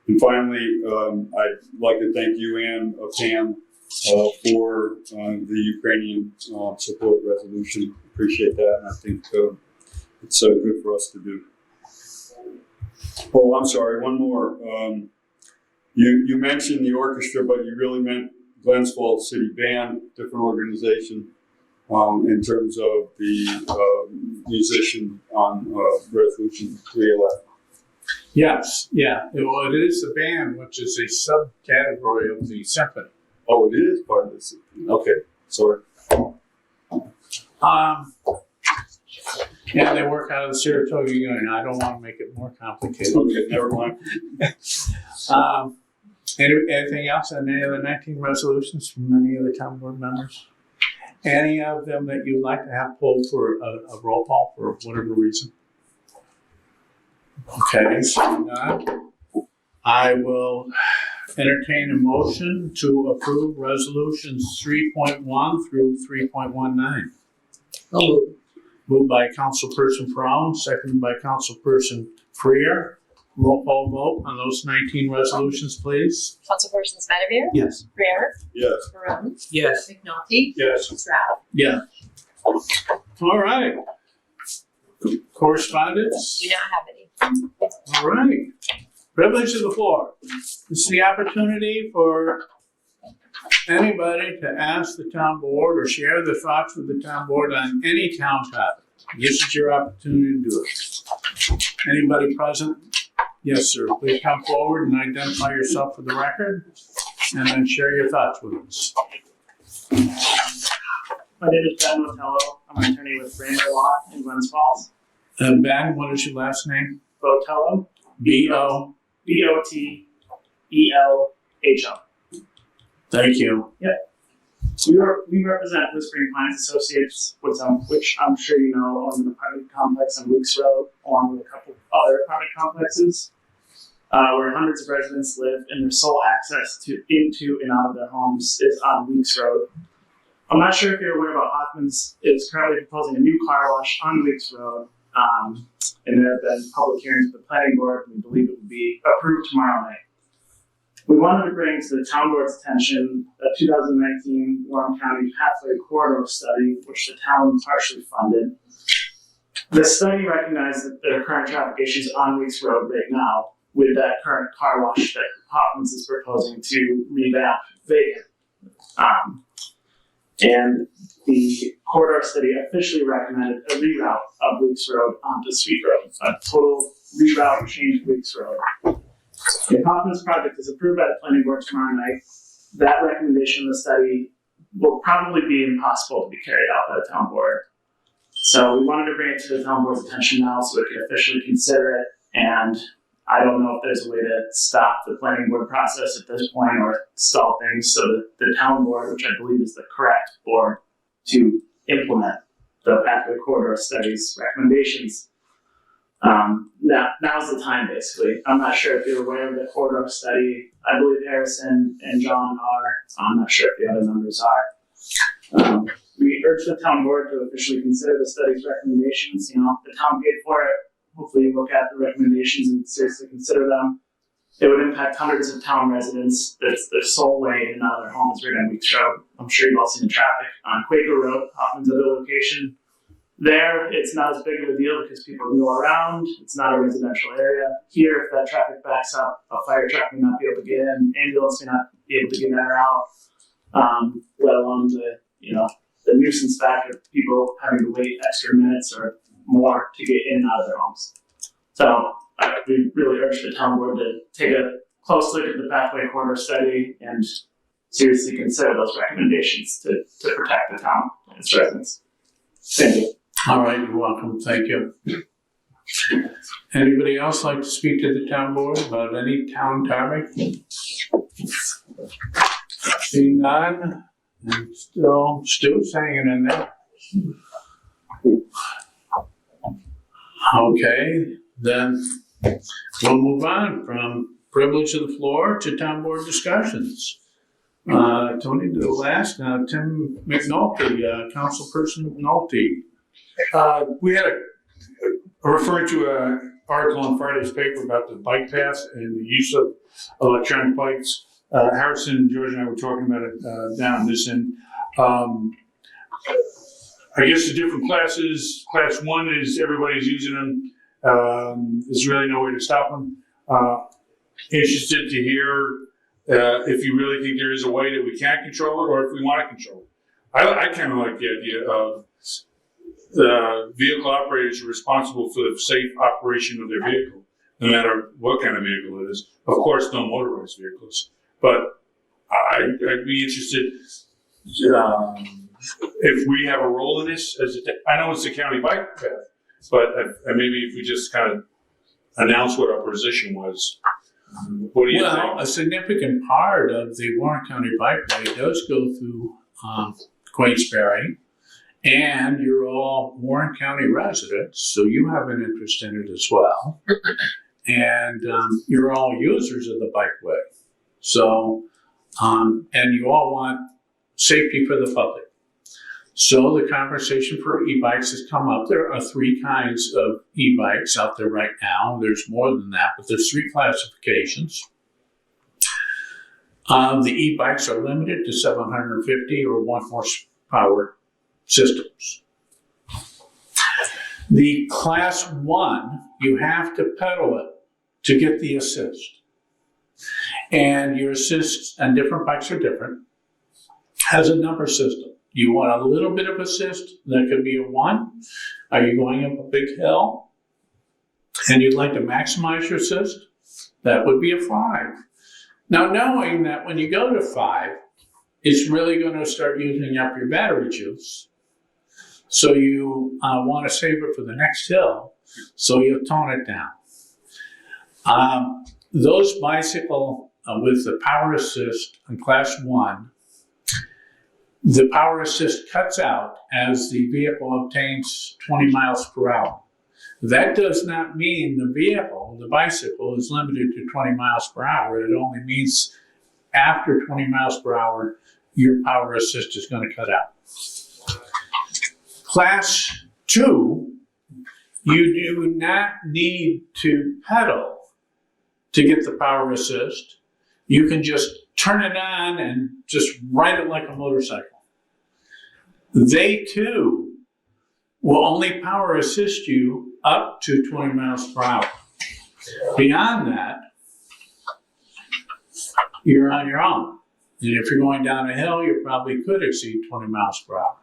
And finally, I'd like to thank you and Pam for the Ukrainian support resolution. Appreciate that, and I think it's good for us to do. Oh, I'm sorry, one more. You mentioned the orchestra, but you really meant Glens Falls City Band, different organization, in terms of the musician on Resolution 311. yes, yeah. Well, it is the band, which is a subcategory of the symphony. Oh, it is part of this. Okay, sorry. And they work out of the Saratoga Union. I don't want to make it more complicated. Okay, never mind. Anything else on any of the 19 resolutions from any of the town board members? Any of them that you'd like to have pulled for a roll call for whatever reason? Okay, so none. I will entertain a motion to approve resolutions 3.1 through 3.19. Moved by Councilperson Brown, seconded by Councilperson Freer. Roll call vote on those 19 resolutions, please. Councilpersons Benavir? yes. Freer? Yes. Maroon? Yes. McNulty? Yes. Stroud? Yeah. All right. Correspondence? Do not have any. All right. Privilege of the floor. This is the opportunity for anybody to ask the town board or share their thoughts with the town board on any town topic. This is your opportunity to do it. Anybody present? Yes, sir. Please come forward and identify yourself for the record and then share your thoughts with us. My name is Ben Botello. I'm an attorney with Brander Law in Glens Falls. Ben, what is your last name? Botello. B-O. Botelho. Thank you. We represent Whispering Pines Associates, which I'm sure you know owns an apartment complex on Weeks Road, along with a couple of other apartment complexes, where hundreds of residents live, and their sole access into and out of their homes is on Weeks Road. I'm not sure if you're aware, but Hoffman's is currently proposing a new car wash on Weeks Road, and there have been public hearings with the planning board, and we believe it will be approved tomorrow night. We wanted to bring to the town board's attention a 2019 Warren County Pathway Corridor Study, which the town partially funded. The study recognized that there are current traffic issues on Weeks Road right now with that current car wash that Hoffman's is proposing to revamp vacant. And the corridor study officially recommended a reroute of Weeks Road onto Sweet Road, a total reroute change of Weeks Road. If Hoffman's project is approved by the planning board tomorrow night, that recommendation of the study will probably be impossible to be carried out by the town board. So we wanted to bring it to the town board's attention now so we could officially consider it. And I don't know if there's a way to stop the planning board process at this point or stall things so that the town board, which I believe is the correct board to implement the Pathway Corridor Study's recommendations. Now's the time, basically. I'm not sure if you're aware of the corridor study. I believe Harrison and John are. I'm not sure if the other members are. We urge the town board to officially consider the study's recommendations. The town paid for it. Hopefully you look at the recommendations and seriously consider them. It would impact hundreds of town residents. That's their sole way in and out of their homes right on Weeks Road. I'm sure you've all seen the traffic on Quaker Road, Hoffman's other location. There, it's not as big of a deal because people can go around. It's not a residential area. Here, if that traffic backs up, a fire truck may not be able to get in, ambulance may not be able to get in or out, let alone the nuisance factor of people having to wait extra minutes or more to get in and out of their homes. So we really urge the town board to take a close look at the pathway corridor study and seriously consider those recommendations to protect the town and its residents. Thank you. All right, you're welcome. Thank you. Anybody else like to speak to the town board about any town topic? Seeing none, and still Stu's hanging in there. Okay, then we'll move on from privilege of the floor to town board discussions. Tony did the last. Now Tim McNulty, Councilperson McNulty. We had referring to an article in Friday's paper about the bike path and the use of electronic bikes. Harrison, George, and I were talking about it down this end. I guess the different classes. Class 1 is everybody's using them. There's really no way to stop them. Interested to hear if you really think there is a way that we can control it, or if we want to control it. I kind of like the idea of vehicle operators are responsible for the safe operation of their vehicle, no matter what kind of vehicle it is. Of course, no motorized vehicles, but I'd be interested if we have a role in this. I know it's the county bike path, but maybe if we just kind of announce what our position was. What do you think? Well, a significant part of the Warren County Bikeway does go through Queensbury, and you're all Warren County residents, so you have an interest in it as well. And you're all users of the bikeway. So, and you all want safety for the public. So the conversation for e-bikes has come up. There are 3 kinds of e-bikes out there right now. There's more than that, but there's 3 classifications. The e-bikes are limited to 750 or 1 horsepower systems. The class 1, you have to pedal it to get the assist. And your assist, and different bikes are different, has a number system. You want a little bit of assist, that could be a 1. Are you going up a big hill and you'd like to maximize your assist? That would be a 5. Now, knowing that when you go to 5, it's really going to start using up your battery juice. So you want to save it for the next hill, so you tone it down. Those bicycle with the power assist in class 1, the power assist cuts out as the vehicle obtains 20 miles per hour. That does not mean the vehicle, the bicycle, is limited to 20 miles per hour. It only means after 20 miles per hour, your power assist is going to cut out. Class 2, you do not need to pedal to get the power assist. You can just turn it on and just ride it like a motorcycle. They too will only power assist you up to 20 miles per hour. Beyond that, you're on your own. And if you're going down a hill, you probably could exceed 20 miles per hour.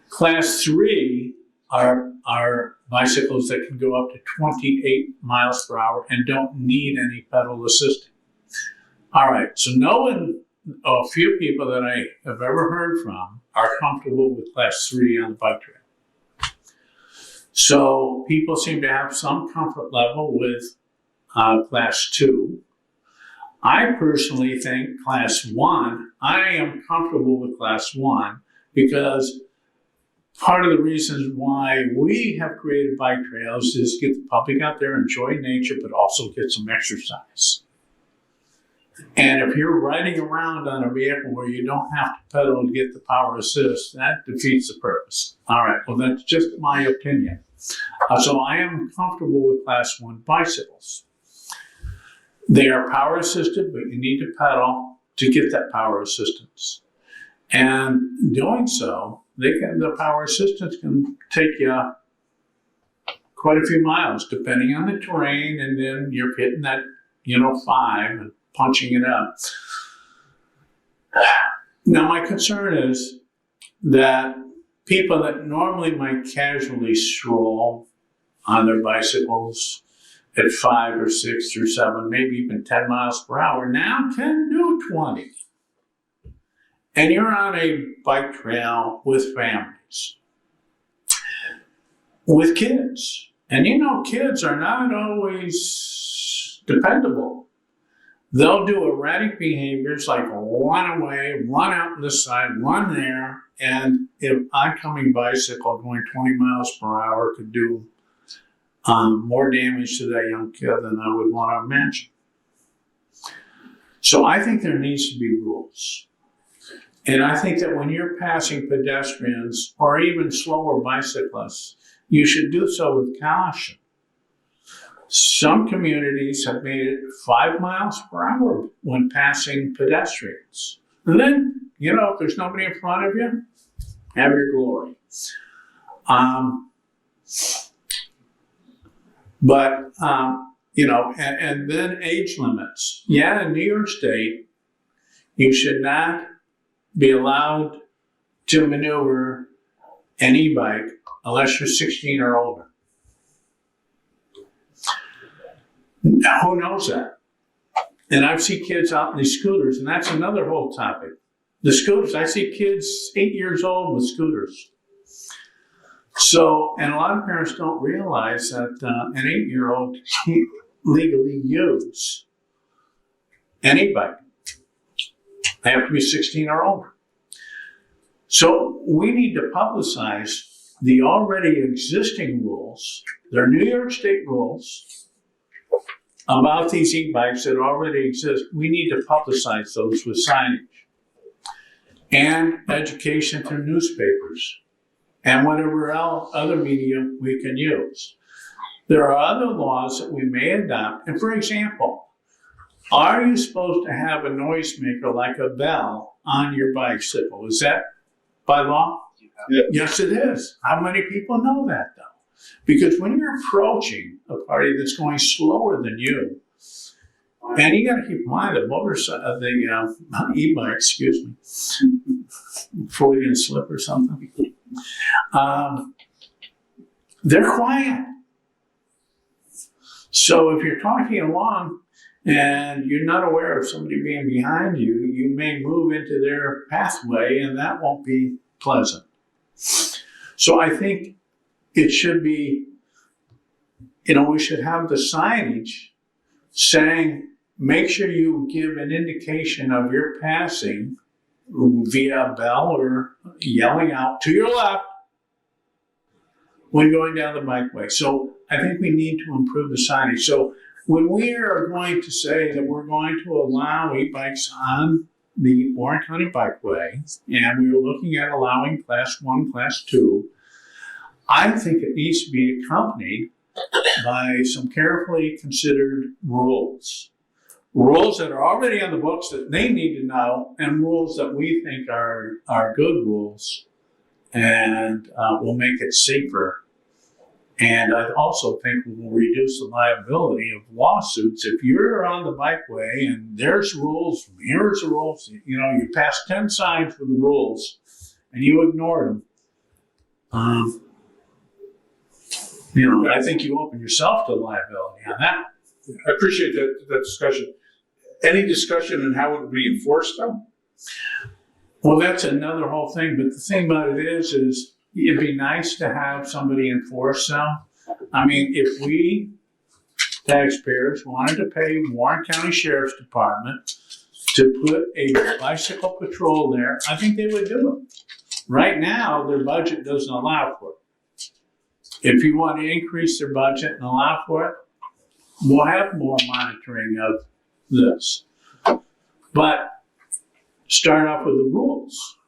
Class 3 are bicycles that can go up to 28 miles per hour and don't need any pedal assisting. All right, so knowing a few people that I have ever heard from are comfortable with class 3 on the bike trail. So people seem to have some comfort level with class 2. I personally think class 1, I am comfortable with class 1 because part of the reasons why we have created bike trails is get the public out there, enjoy nature, but also get some exercise. And if you're riding around on a vehicle where you don't have to pedal to get the power assist, that defeats the purpose. All right, well, that's just my opinion. So I am comfortable with class 1 bicycles. They are power assisted, but you need to pedal to get that power assistance. And doing so, the power assistance can take you quite a few miles, depending on the terrain, and then you're hitting that, 5 and punching it up. Now, my concern is that people that normally might casually stroll on their bicycles at 5 or 6 or 7, maybe even 10 miles per hour, now can do 20. And you're on a bike trail with families, with kids. And kids are not always dependable. They'll do erratic behaviors like run away, run out on the side, run there, and an oncoming bicycle going 20 miles per hour could do more damage to that young kid than I would want to imagine. So I think there needs to be rules. And I think that when you're passing pedestrians or even slower bicyclists, you should do so with caution. Some communities have made it 5 miles per hour when passing pedestrians. And then, if there's nobody in front of you, have your glory. And then age limits. Yeah, in New York State, you should not be allowed to maneuver an e-bike unless you're 16 or older. Who knows that? And I see kids out in these scooters, and that's another whole topic. The scooters, I see kids 8 years old with scooters. So, and a lot of parents don't realize that an 8-year-old can't legally use an e-bike. They have to be 16 or older. So we need to publicize the already existing rules. They're New York State rules about these e-bikes that already exist. We need to publicize those with signage and education through newspapers and whatever else other media we can use. There are other laws that we may adopt. And for example, are you supposed to have a noisemaker like a bell on your bicycle? Is that by law? Yeah. Yes, it is. How many people know that, though? Because when you're approaching a party that's going slower than you, and you got to keep in mind the e-bike, Freudian slip or something. They're quiet. So if you're talking along and you're not aware of somebody being behind you, you may move into their pathway, and that won't be pleasant. So I think it should be, we should have the signage saying, make sure you give an indication of your passing via a bell or yelling out to your left when going down the bikeway. So I think we need to improve the signage. So when we are going to say that we're going to allow e-bikes on the Warren County Bikeway, and we were looking at allowing Class 1, Class 2, I think it needs to be accompanied by some carefully considered rules. Rules that are already on the books that they need to know, and rules that we think are good rules and will make it safer. And I also think we will reduce the liability of lawsuits. If you're on the bikeway and there's rules, here's the rules, you pass 10 signs with the rules and you ignore them, I think you open yourself to liability on that. I appreciate that discussion. Any discussion on how it would be enforced, though? Well, that's another whole thing. But the thing about it is it'd be nice to have somebody enforce them. I mean, if we taxpayers wanted to pay Warren County Sheriff's Department to put a bicycle patrol there, I think they would do it. Right now, their budget doesn't allow for it. If you want to increase their budget and allow for it, we'll have more monitoring of this. But start off with the rules.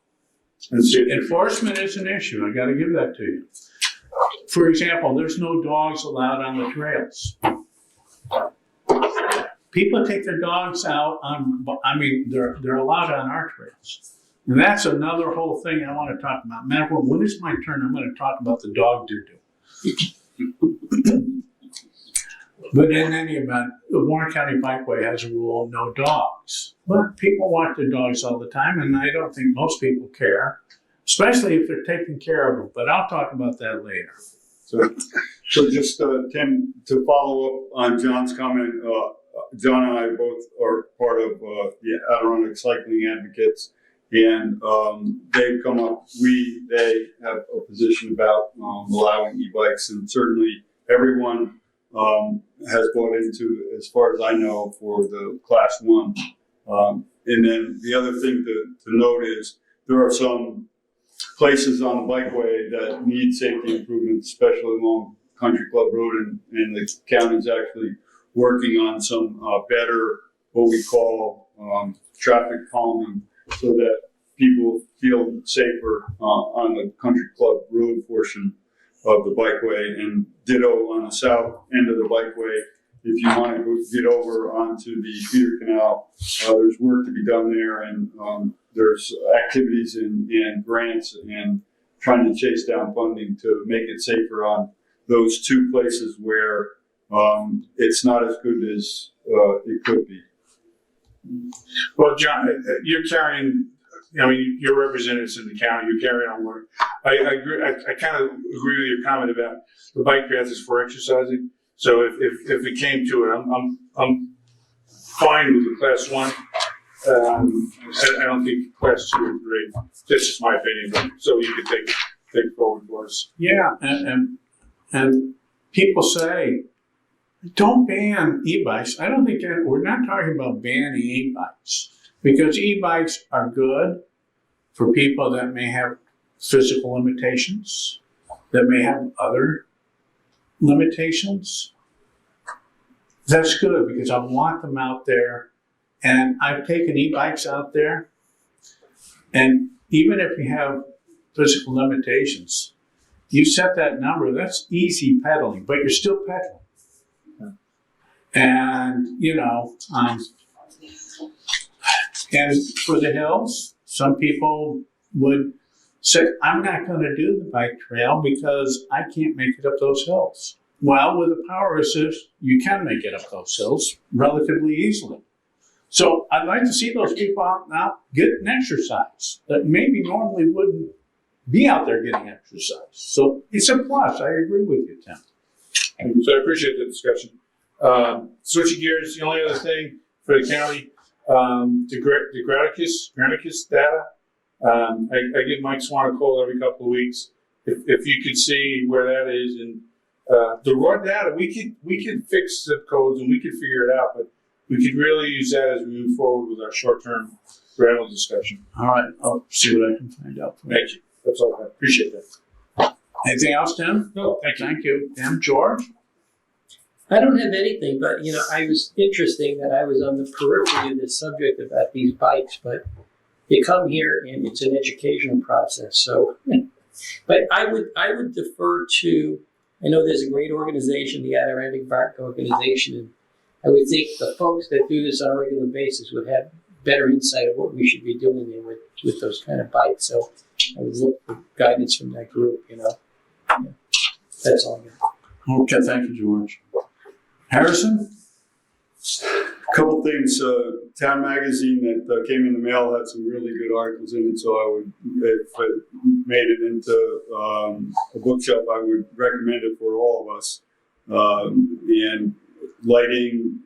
Enforcement is an issue. I got to give that to you. For example, there's no dogs allowed on the trails. People take their dogs out they're allowed on our trails. And that's another whole thing I want to talk about. Matter of fact, when it's my turn, I'm going to talk about the dog doo-doo. But in any event, the Warren County Bikeway has a rule, no dogs. But people walk their dogs all the time, and I don't think most people care, especially if they're taking care of them. But I'll talk about that later. So just, Tim, to follow up on John's comment, John and I both are part of the Adirondack Cycling Advocates, and they've come up, they have a position about allowing e-bikes, and certainly everyone has bought into, as far as I know, for the Class 1. And then the other thing to note is there are some places on the bikeway that need safety improvements, especially along Country Club Road, and the county's actually working on some better, what we call traffic calming, so that people feel safer on the Country Club Road portion of the bikeway, and ditto on the south end of the bikeway. If you want to get over onto the feeder canal, there's work to be done there, and there's activities and grants and trying to chase down funding to make it safer on those two places where it's not as good as it could be. Well, John, you're carrying, I mean, you're representatives in the county, you're carrying on work. I agree, I kind of agree with your comment about the bike path is for exercising. So if it came to it, I'm fine with the Class 1. I don't think Class 2 is great. That's just my opinion, but so you can take forward for us. Yeah, and people say, don't ban e-bikes. I don't think we're not talking about banning e-bikes, because e-bikes are good for people that may have physical limitations, that may have other limitations. That's good, because I want them out there. And I've taken e-bikes out there, and even if you have physical limitations, you set that number, that's easy pedaling, but you're still pedaling. And, and for the hills, some people would say, I'm not going to do the bike trail because I can't make it up those hills. Well, with a power assist, you can make it up those hills relatively easily. So I'd like to see those people out now getting exercise that maybe normally wouldn't be out there getting exercise. So it's a plus. I agree with you, Tim. So I appreciate the discussion. Switching gears, the only other thing for the county, the Granicus data. I give Mike Swan a call every couple of weeks. If you could see where that is, and the raw data, we could fix zip codes and we could figure it out, but we could really use that as we move forward with our short-term rental discussion. All right, I'll see what I can find out for you. Thank you. That's all I have. Appreciate that. Anything else, Tim? No, thank you. Thank you, Tim. George? I don't have anything, but I was interesting that I was on the periphery of this subject about these bikes, but you come here and it's an educational process. So, but I would defer to. I know there's a great organization, the Adirondack Bike Organization, and I would think the folks that do this on a regular basis would have better insight of what we should be doing there with those kind of bikes. So I would look for guidance from that group. Yeah. That's all I got. Okay, thank you, George. Harrison? A couple things. Town Magazine that came in the mail had some really good articles in it, so I would, if it made it into a bookshelf, I would recommend it for all of us. And lighting,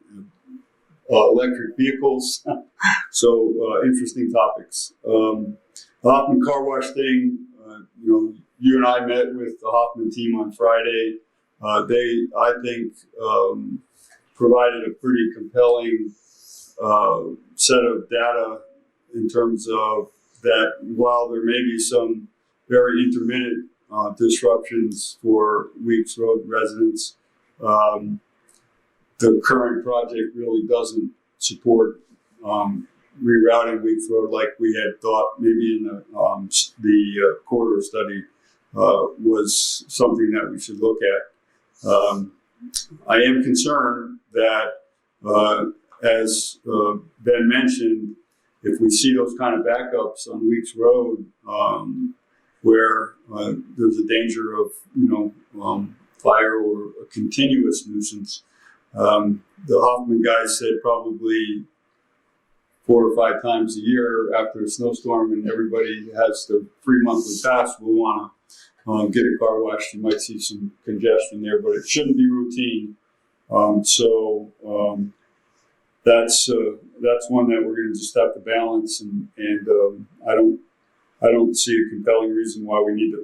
electric vehicles, so interesting topics. The Hoffman Car Wash thing, you and I met with the Hoffman team on Friday. They, I think, provided a pretty compelling set of data in terms of that while there may be some very intermittent disruptions for Weeks Road residents, the current project really doesn't support rerouting Weeks Road like we had thought maybe in the corridor study was something that we should look at. I am concerned that, as Ben mentioned, if we see those kind of backups on Weeks Road, where there's a danger of, fire or a continuous nuisance, the Hoffman guys said probably 4 or 5 times a year after a snowstorm and everybody has their free monthly pass, we'll want to get a car washed. You might see some congestion there, but it shouldn't be routine. That's one that we're going to just have to balance, and I don't see a compelling reason why we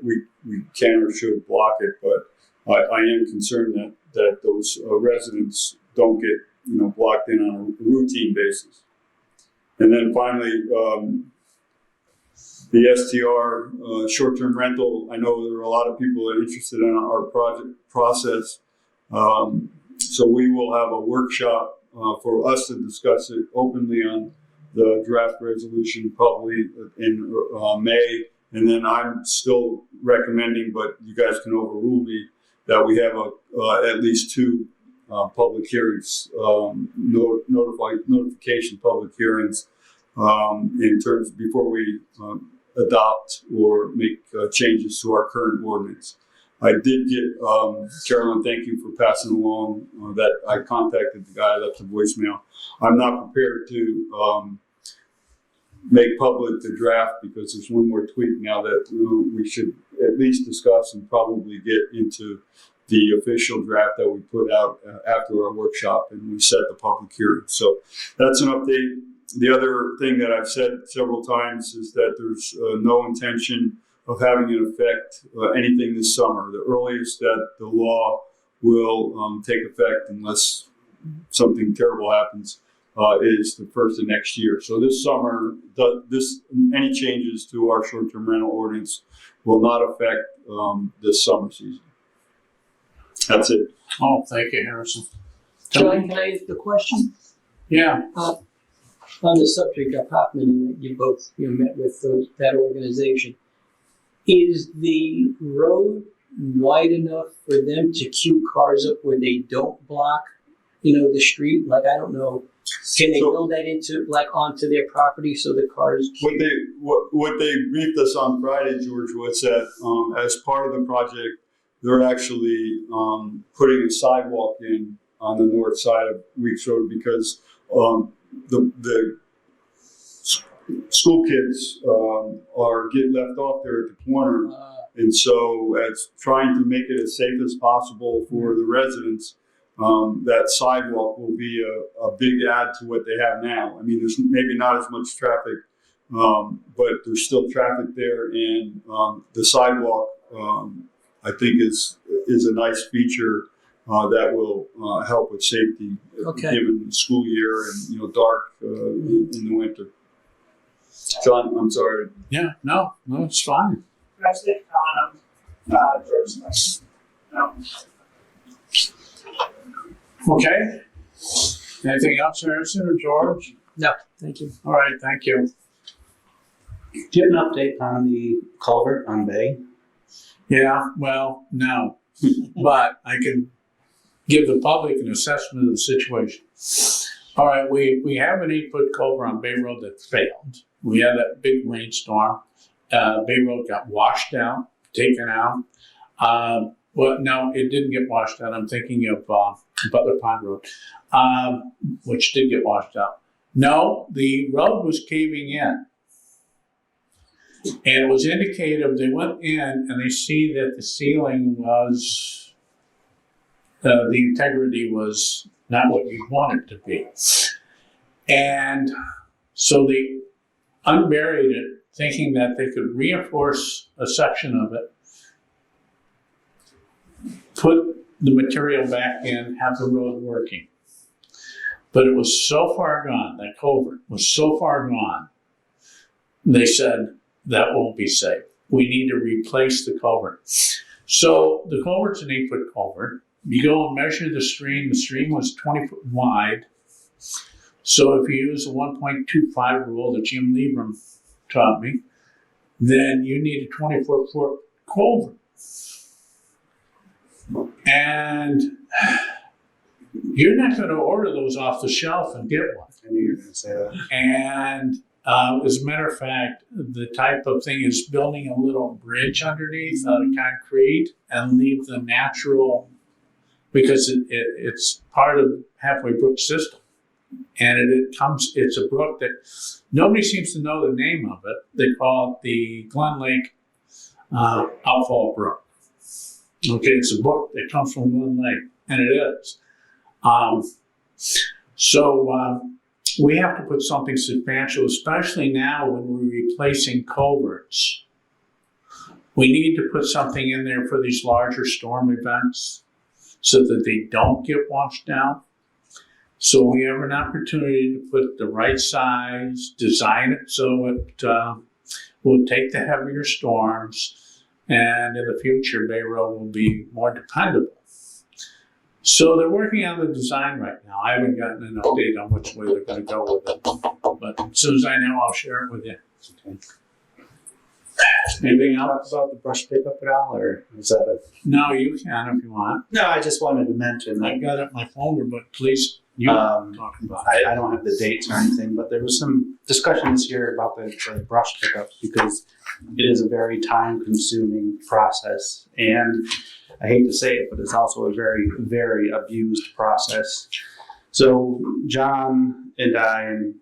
can or should block it, but I am concerned that those residents don't get blocked in on a routine basis. And then finally, the STR short-term rental. I know there are a lot of people that are interested in our project process, so we will have a workshop for us to discuss it openly on the draft resolution, probably in May. And then I'm still recommending, but you guys can overrule me, that we have at least 2 public hearings, notification public hearings, in terms before we adopt or make changes to our current ordinance. I did get, Carolyn, thank you for passing along that I contacted the guy, left a voicemail. I'm not prepared to make public the draft because there's one more tweak now that we should at least discuss and probably get into the official draft that we put out after our workshop and we set the public hearing. So that's an update. The other thing that I've said several times is that there's no intention of having an effect anything this summer. The earliest that the law will take effect, unless something terrible happens, is the first of next year. So this summer, any changes to our short-term rental ordinance will not affect this summer season. That's it. Oh, thank you, Harrison. John, can I ask the question? Yeah. On the subject of Hoffman, and you both met with that organization, is the road wide enough for them to queue cars up where they don't block, the street? Like, I don't know. Can they build that onto their property so the cars? What they briefed us on Friday, George, was that as part of the project, they're actually putting a sidewalk in on the north side of Weeks Road because the school kids are getting left off there at the corner, and so as trying to make it as safe as possible for the residents. That sidewalk will be a big add to what they have now. I mean, there's maybe not as much traffic, but there's still traffic there, and the sidewalk, I think, is a nice feature that will help with safety, given the school year and dark in the winter. John, I'm sorry. Yeah, no, it's fine. Can I say first? No. Okay. Anything else, Harrison or George? No, thank you. All right, thank you. Do you have an update on the culvert on Bay? Yeah, well, no, but I can give the public an assessment of the situation. All right, we have an 8-foot culvert on Bay Road that failed. We had that big rainstorm. Bay Road got washed out, taken out. Well, no, it didn't get washed out. I'm thinking of Butler Pond Road, which did get washed out. No, the road was caving in. And it was indicative, they went in and they see that the ceiling was, the integrity was not what you'd want it to be. And so they unburied it, thinking that they could reinforce a section of it, put the material back in, have the road working. But it was so far gone, that culvert was so far gone, they said, that won't be safe. We need to replace the culvert. So the culvert's an 8-foot culvert. You go and measure the stream was 20 foot wide. So if you use a 1.25 rule that Jim Liebram taught me, then you need a 24-foot culvert. And you're not going to order those off the shelf and get one. I knew you were going to say that. And As a matter of fact, the type of thing is building a little bridge underneath out of concrete and leave the natural, because it's part of Halfway Brook system. And it's a brook that nobody seems to know the name of it. They call it the Glen Lake Outfall Brook. Okay, it's a brook that comes from Glen Lake, and it is. We have to put something substantial, especially now when we're replacing culverts. We need to put something in there for these larger storm events so that they don't get washed out. So we have an opportunity to put the right size, design it so it will take the heavier storms, and in the future, Bay Road will be more dependable. So they're working on the design right now. I haven't gotten an update on which way they're going to go with it, but as soon as I know, I'll share it with you. Okay. Anything else? Talk about the brush pickup at all, or is that a? No, you can if you want. No, I just wanted to mention that. I got it in my folder, but please, you talk about it. I don't have the dates or anything, but there was some discussion this year about the brush pickups because it is a very time-consuming process, and I hate to say it, but it's also a very, very abused process. So John and I and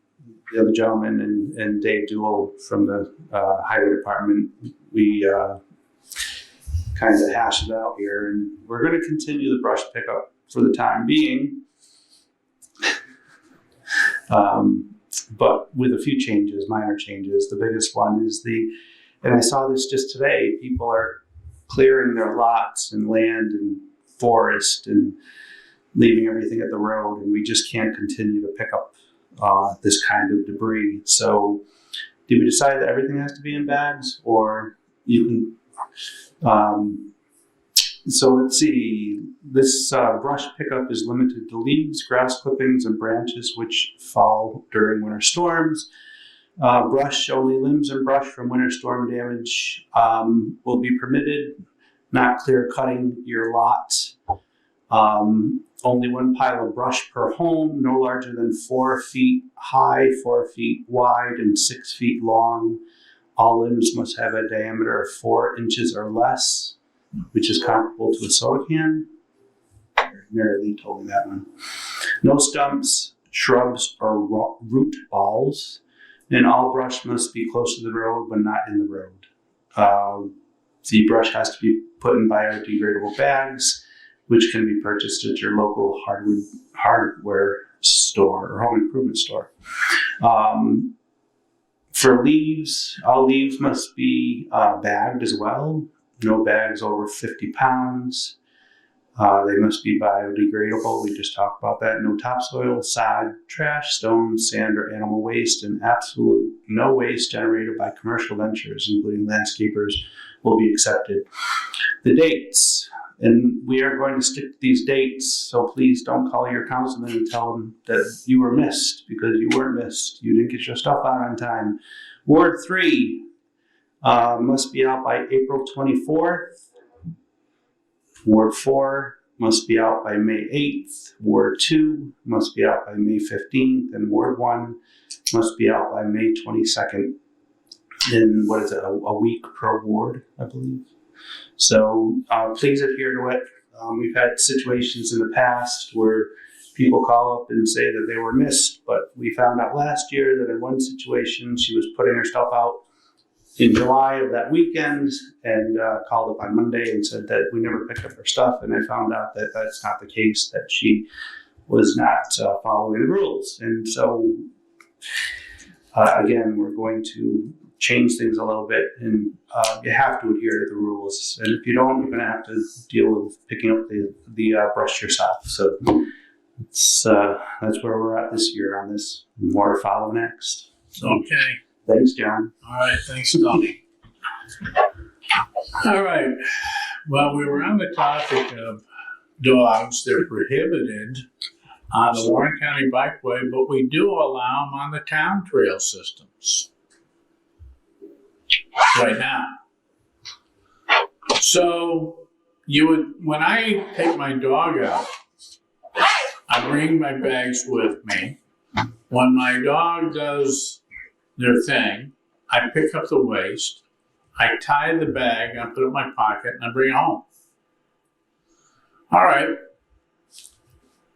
the other gentleman and Dave Duell from the highway department, we kind of hashed it out here, and we're going to continue the brush pickup for the time being. But with a few changes, minor changes. The biggest one is and I saw this just today, people are clearing their lots and land and forest and leaving everything at the road, and we just can't continue to pick up this kind of debris. So did we decide that everything has to be in bags, or you can so let's see, this brush pickup is limited to leaves, grass clippings, and branches which fall during winter storms. Brush, only limbs and brush from winter storm damage will be permitted, not clear cutting your lot. Only one pile of brush per home, no larger than 4 feet high, 4 feet wide, and 6 feet long. All limbs must have a diameter of 4 inches or less, which is comparable to a soda can. Mary Lee told me that one. No stumps, shrubs, or root balls. And all brush must be close to the road, but not in the road. The brush has to be put in biodegradable bags, which can be purchased at your local hardware store or home improvement store. For leaves, all leaves must be bagged as well. No bags over 50 pounds. They must be biodegradable. We just talked about that. No topsoil, sod, trash, stones, sand, or animal waste, and absolute no waste generated by commercial ventures, including landscapers, will be accepted. The dates, and we are going to stick to these dates, so please don't call your councilman and tell them that you were missed, because you weren't missed. You didn't get your stuff out on time. Ward 3 must be out by April 24th. Ward 4 must be out by May 8th. Ward 2 must be out by May 15th. And Ward 1 must be out by May 22nd. In, what is it, a week per ward, I believe. So please adhere to it. We've had situations in the past where people call up and say that they were missed, but we found out last year that in one situation she was putting her stuff out in July of that weekend and called up on Monday and said that we never picked up her stuff, and I found out that that's not the case, that she was not following the rules. And so again, we're going to change things a little bit, and you have to adhere to the rules, and if you don't, you're going to have to deal with picking up the brush yourself. So it's, that's where we're at this year on this. More to follow next. Okay. Thanks, John. All right, thanks, Tony. All right. Well, we were on the topic of dogs. They're prohibited on the Warren County Bikeway, but we do allow them on the town trail systems right now. So when I take my dog out, I bring my bags with me. When my dog does their thing. I pick up the waste. I tie the bag, I put it in my pocket, and I bring it home. All right.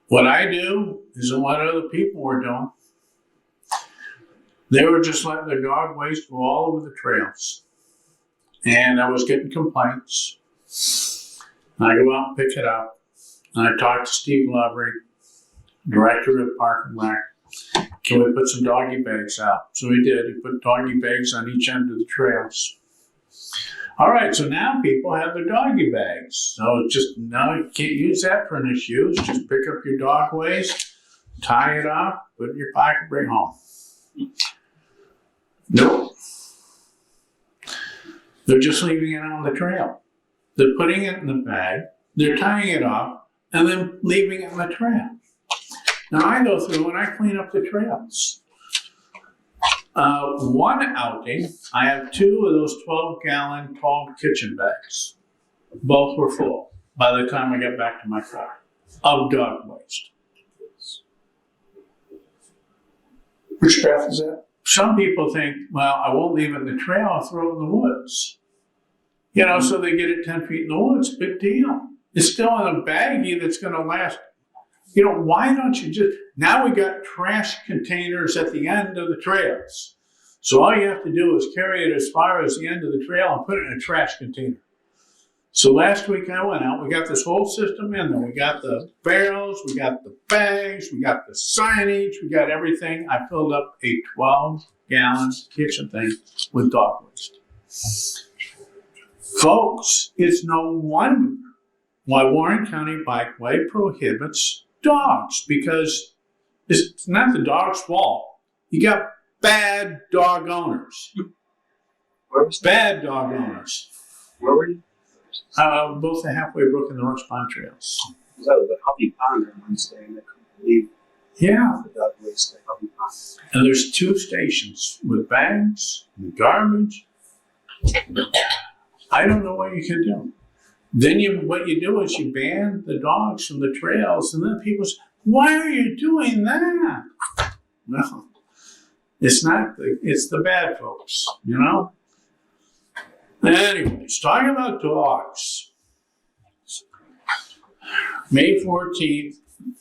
What I do isn't what other people were doing. They were just letting their dog waste go all over the trails. And I was getting complaints. And I go out and pick it up. And I talk to Steve Lovery, director of Park and Rec. Can we put some doggy bags out? So he did. He put doggy bags on each end of the trails. All right, so now people have their doggy bags. So it's just, now you can't use that for an issue. Just pick up your dog waste, tie it up, put it in your pocket, bring it home. Nope. They're just leaving it on the trail. They're putting it in the bag, they're tying it up, and then leaving it on the trail. Now I go through and I clean up the trails. One outing, I have 2 of those 12-gallon tall kitchen bags. Both were full by the time I got back to my car of dog waste. Which path is that? Some people think, well, I won't leave it in the trail, I'll throw it in the woods. You know, so they get it 10 feet in the woods, big deal. It's still in a baggie that's going to last. You know, why don't you just, now we got trash containers at the end of the trails. So all you have to do is carry it as far as the end of the trail and put it in a trash container. So last week I went out, we got this whole system in there. We got the barrels, we got the bags, we got the signage, we got everything. I filled up a 12-gallon kitchen thing with dog waste. Folks, it's no wonder why Warren County Bikeway prohibits dogs, because it's not the dog's fault. You got bad dog owners. Bad dog owners. Where were you? Both the Halfway Brook and the Rooks Pond trails. That was a Huffy Pond on Wednesday, and I couldn't believe Yeah. the dog waste at Huffy Pond. And there's 2 stations with bags and garbage. I don't know what you can do. Then what you do is you ban the dogs from the trails, and then people say, why are you doing that? No, it's not. It's the bad folks, you know? Anyways, talking about dogs. May 14th,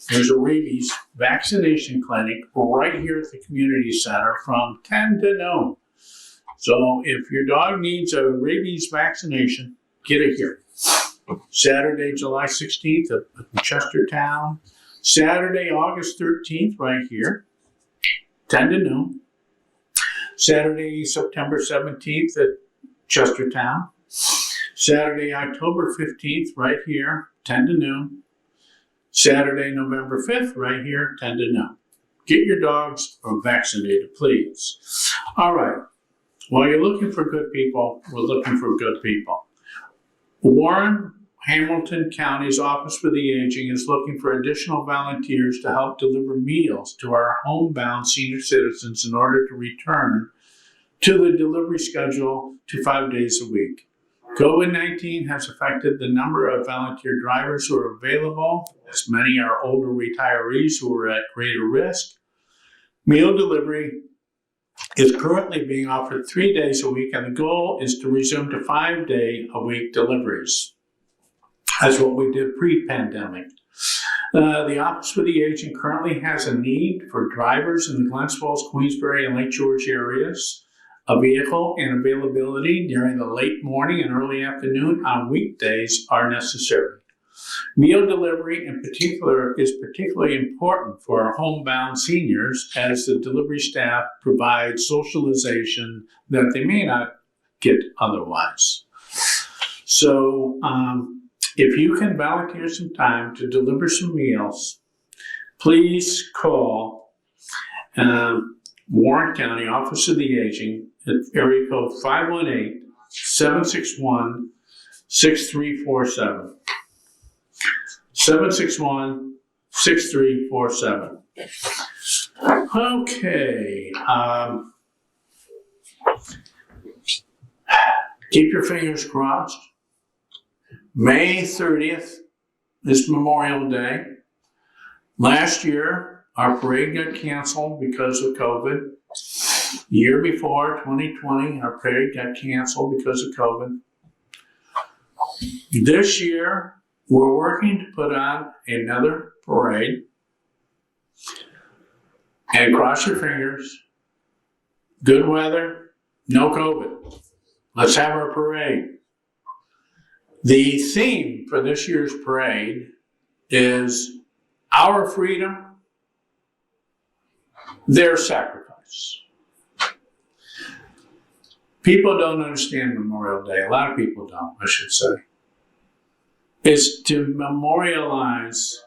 there's a rabies vaccination clinic right here at the community center from 10 to noon. So if your dog needs a rabies vaccination, get it here. Saturday, July 16th at Chestertown. Saturday, August 13th, right here, 10 to noon. Saturday, September 17th at Chestertown. Saturday, October 15th, right here, 10 to noon. Saturday, November 5th, right here, 10 to noon. Get your dogs vaccinated, please. All right. While you're looking for good people, we're looking for good people. Warren Hamilton County's Office for the Aging is looking for additional volunteers to help deliver meals to our homebound senior citizens in order to return to the delivery schedule to 5 days a week. COVID-19 has affected the number of volunteer drivers who are available, as many are older retirees who are at greater risk. Meal delivery is currently being offered 3 days a week, and the goal is to resume to 5-day-a-week deliveries. That's what we did pre-pandemic. The Office for the Aging currently has a need for drivers in the Glens Falls, Queensbury, and Lake George areas. A vehicle and availability during the late morning and early afternoon on weekdays are necessary. Meal delivery in particular is particularly important for our homebound seniors, as the delivery staff provides socialization that they may not get otherwise. So if you can volunteer some time to deliver some meals, please call Warren County Office of the Aging at area code 518-761-6347. 761-6347. Okay. Keep your fingers crossed. May 30th is Memorial Day. Last year, our parade got canceled because of COVID. The year before, 2020, our parade got canceled because of COVID. This year, we're working to put on another parade. And cross your fingers, good weather, no COVID. Let's have our parade. The theme for this year's parade is our freedom, their sacrifice. People don't understand Memorial Day. A lot of people don't, I should say. It's to memorialize,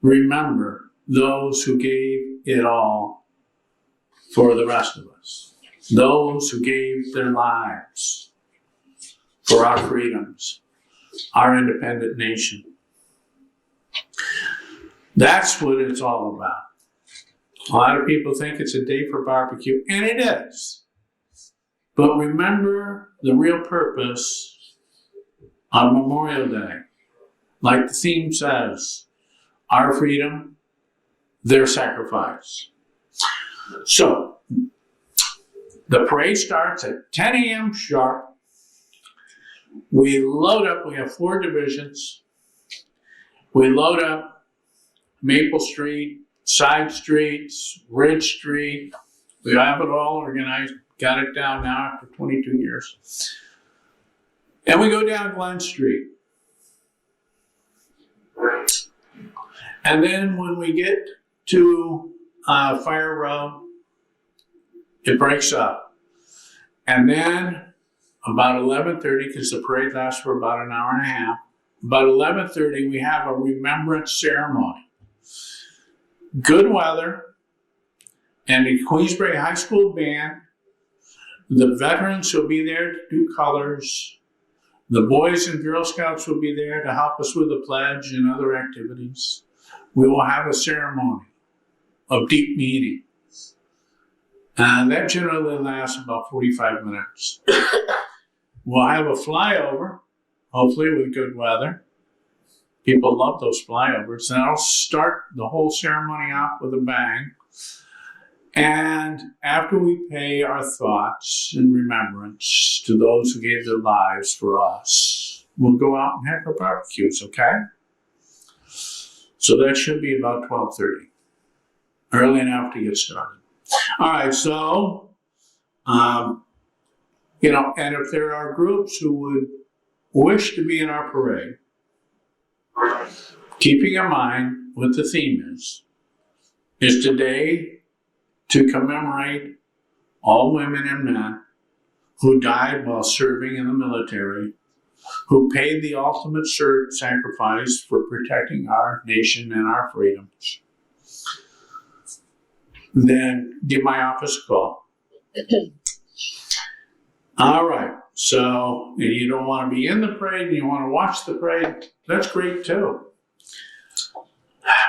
remember those who gave it all for the rest of us. Those who gave their lives for our freedoms, our independent nation. That's what it's all about. A lot of people think it's a day for barbecue, and it is. But remember the real purpose on Memorial Day. Like the theme says, our freedom, their sacrifice. So, the parade starts at 10 a.m. sharp. We load up, we have 4 divisions. We load up Maple Street, side streets, Ridge Street. We have it all organized, got it down now after 22 years. And we go down Glen Street. And then when we get to Fire Road, it breaks up. And then about 11:30, because the parade lasts for about an hour and a half, about 11:30 we have a remembrance ceremony. Good weather, and the Queensbury High School band, the veterans will be there to do colors, the Boys and Girl Scouts will be there to help us with the pledge and other activities. We will have a ceremony of deep meaning. And that generally lasts about 45 minutes. We'll have a flyover, hopefully with good weather. People love those flyovers. And I'll start the whole ceremony off with a bang. And after we pay our thoughts in remembrance to those who gave their lives for us, we'll go out and have our barbecues, okay? So that should be about 12:30. Early enough to get started. All right, so, and if there are groups who would wish to be in our parade, keeping in mind what the theme is today to commemorate all women and men who died while serving in the military, who paid the ultimate sacrifice for protecting our nation and our freedoms. Then give my office a call. All right, so and you don't want to be in the parade and you want to watch the parade, that's great too.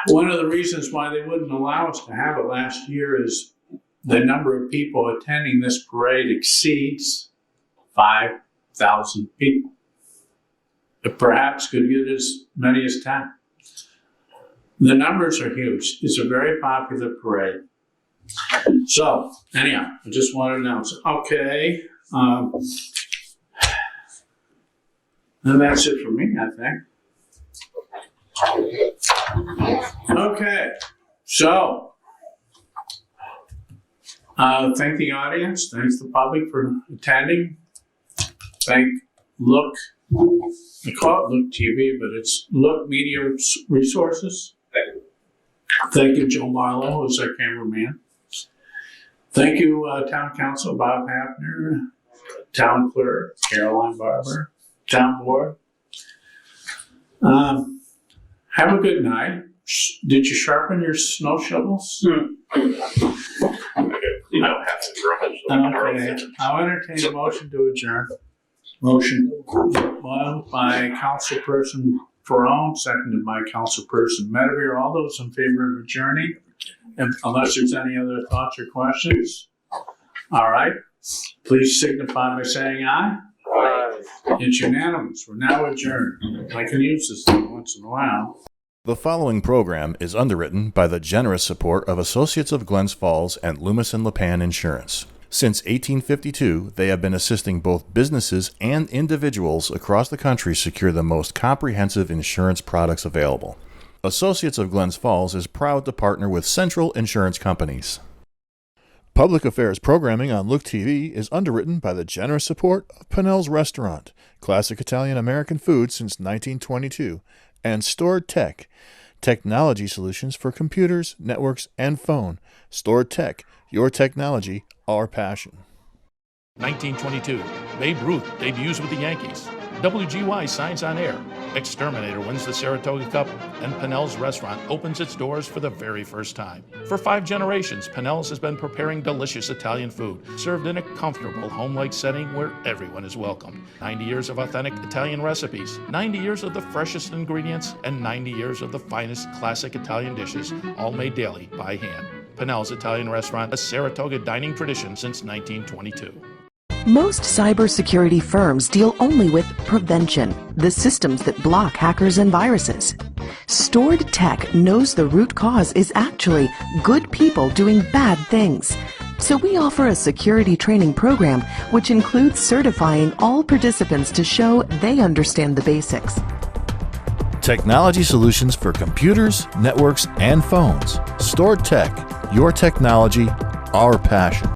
One of the reasons why they wouldn't allow us to have it last year is the number of people attending this parade exceeds 5,000 people. It perhaps could get as many as 10. The numbers are huge. It's a very popular parade. So, anyhow, I just want to announce it. Okay. And that's it for me, I think. Okay. So, thank the audience. Thanks the public for attending. Thank Look. I call it Look TV, but it's Look Media Resources. Thank you, Joe Marlowe, who's our cameraman. Thank you, Town Council Bob Hafner, Town Clerk Caroline Barber, Town Board. Have a good night. Did you sharpen your snow shovels? You don't have to drum it. Okay. I'll entertain a motion to adjourn. Motion. One by Councilperson Ferone, seconded by Councilperson Medevere. All those in favor of adjourning, unless there's any other thoughts or questions. All right. Please signify by saying aye. Aye. It's unanimous. We're now adjourned. I can use this thing once in a while. The following program is underwritten by the generous support of Associates of Glens Falls and Loomis and Lipan Insurance. Since 1852, they have been assisting both businesses and individuals across the country secure the most comprehensive insurance products available. Associates of Glens Falls is proud to partner with Central Insurance Companies. Public Affairs programming on Look TV is underwritten by the generous support of Pinnell's Restaurant, classic Italian-American food since 1922, and Stored Tech, technology solutions for computers, networks, and phone. Stored Tech, your technology, our passion. 1922, Babe Ruth debuts with the Yankees. WGY signs on air. Exterminator wins the Saratoga Cup, and Pinnell's Restaurant opens its doors for the very first time. For 5 generations, Pinnell's has been preparing delicious Italian food, served in a comfortable, home-like setting where everyone is welcome. 90 years of authentic Italian recipes, 90 years of the freshest ingredients, and 90 years of the finest classic Italian dishes, all made daily by hand. Pinnell's Italian Restaurant, a Saratoga dining tradition since 1922. Most cybersecurity firms deal only with prevention, the systems that block hackers and viruses. Stored Tech knows the root cause is actually good people doing bad things. So we offer a security training program which includes certifying all participants to show they understand the basics. Technology solutions for computers, networks, and phones. Stored Tech, your technology, our passion.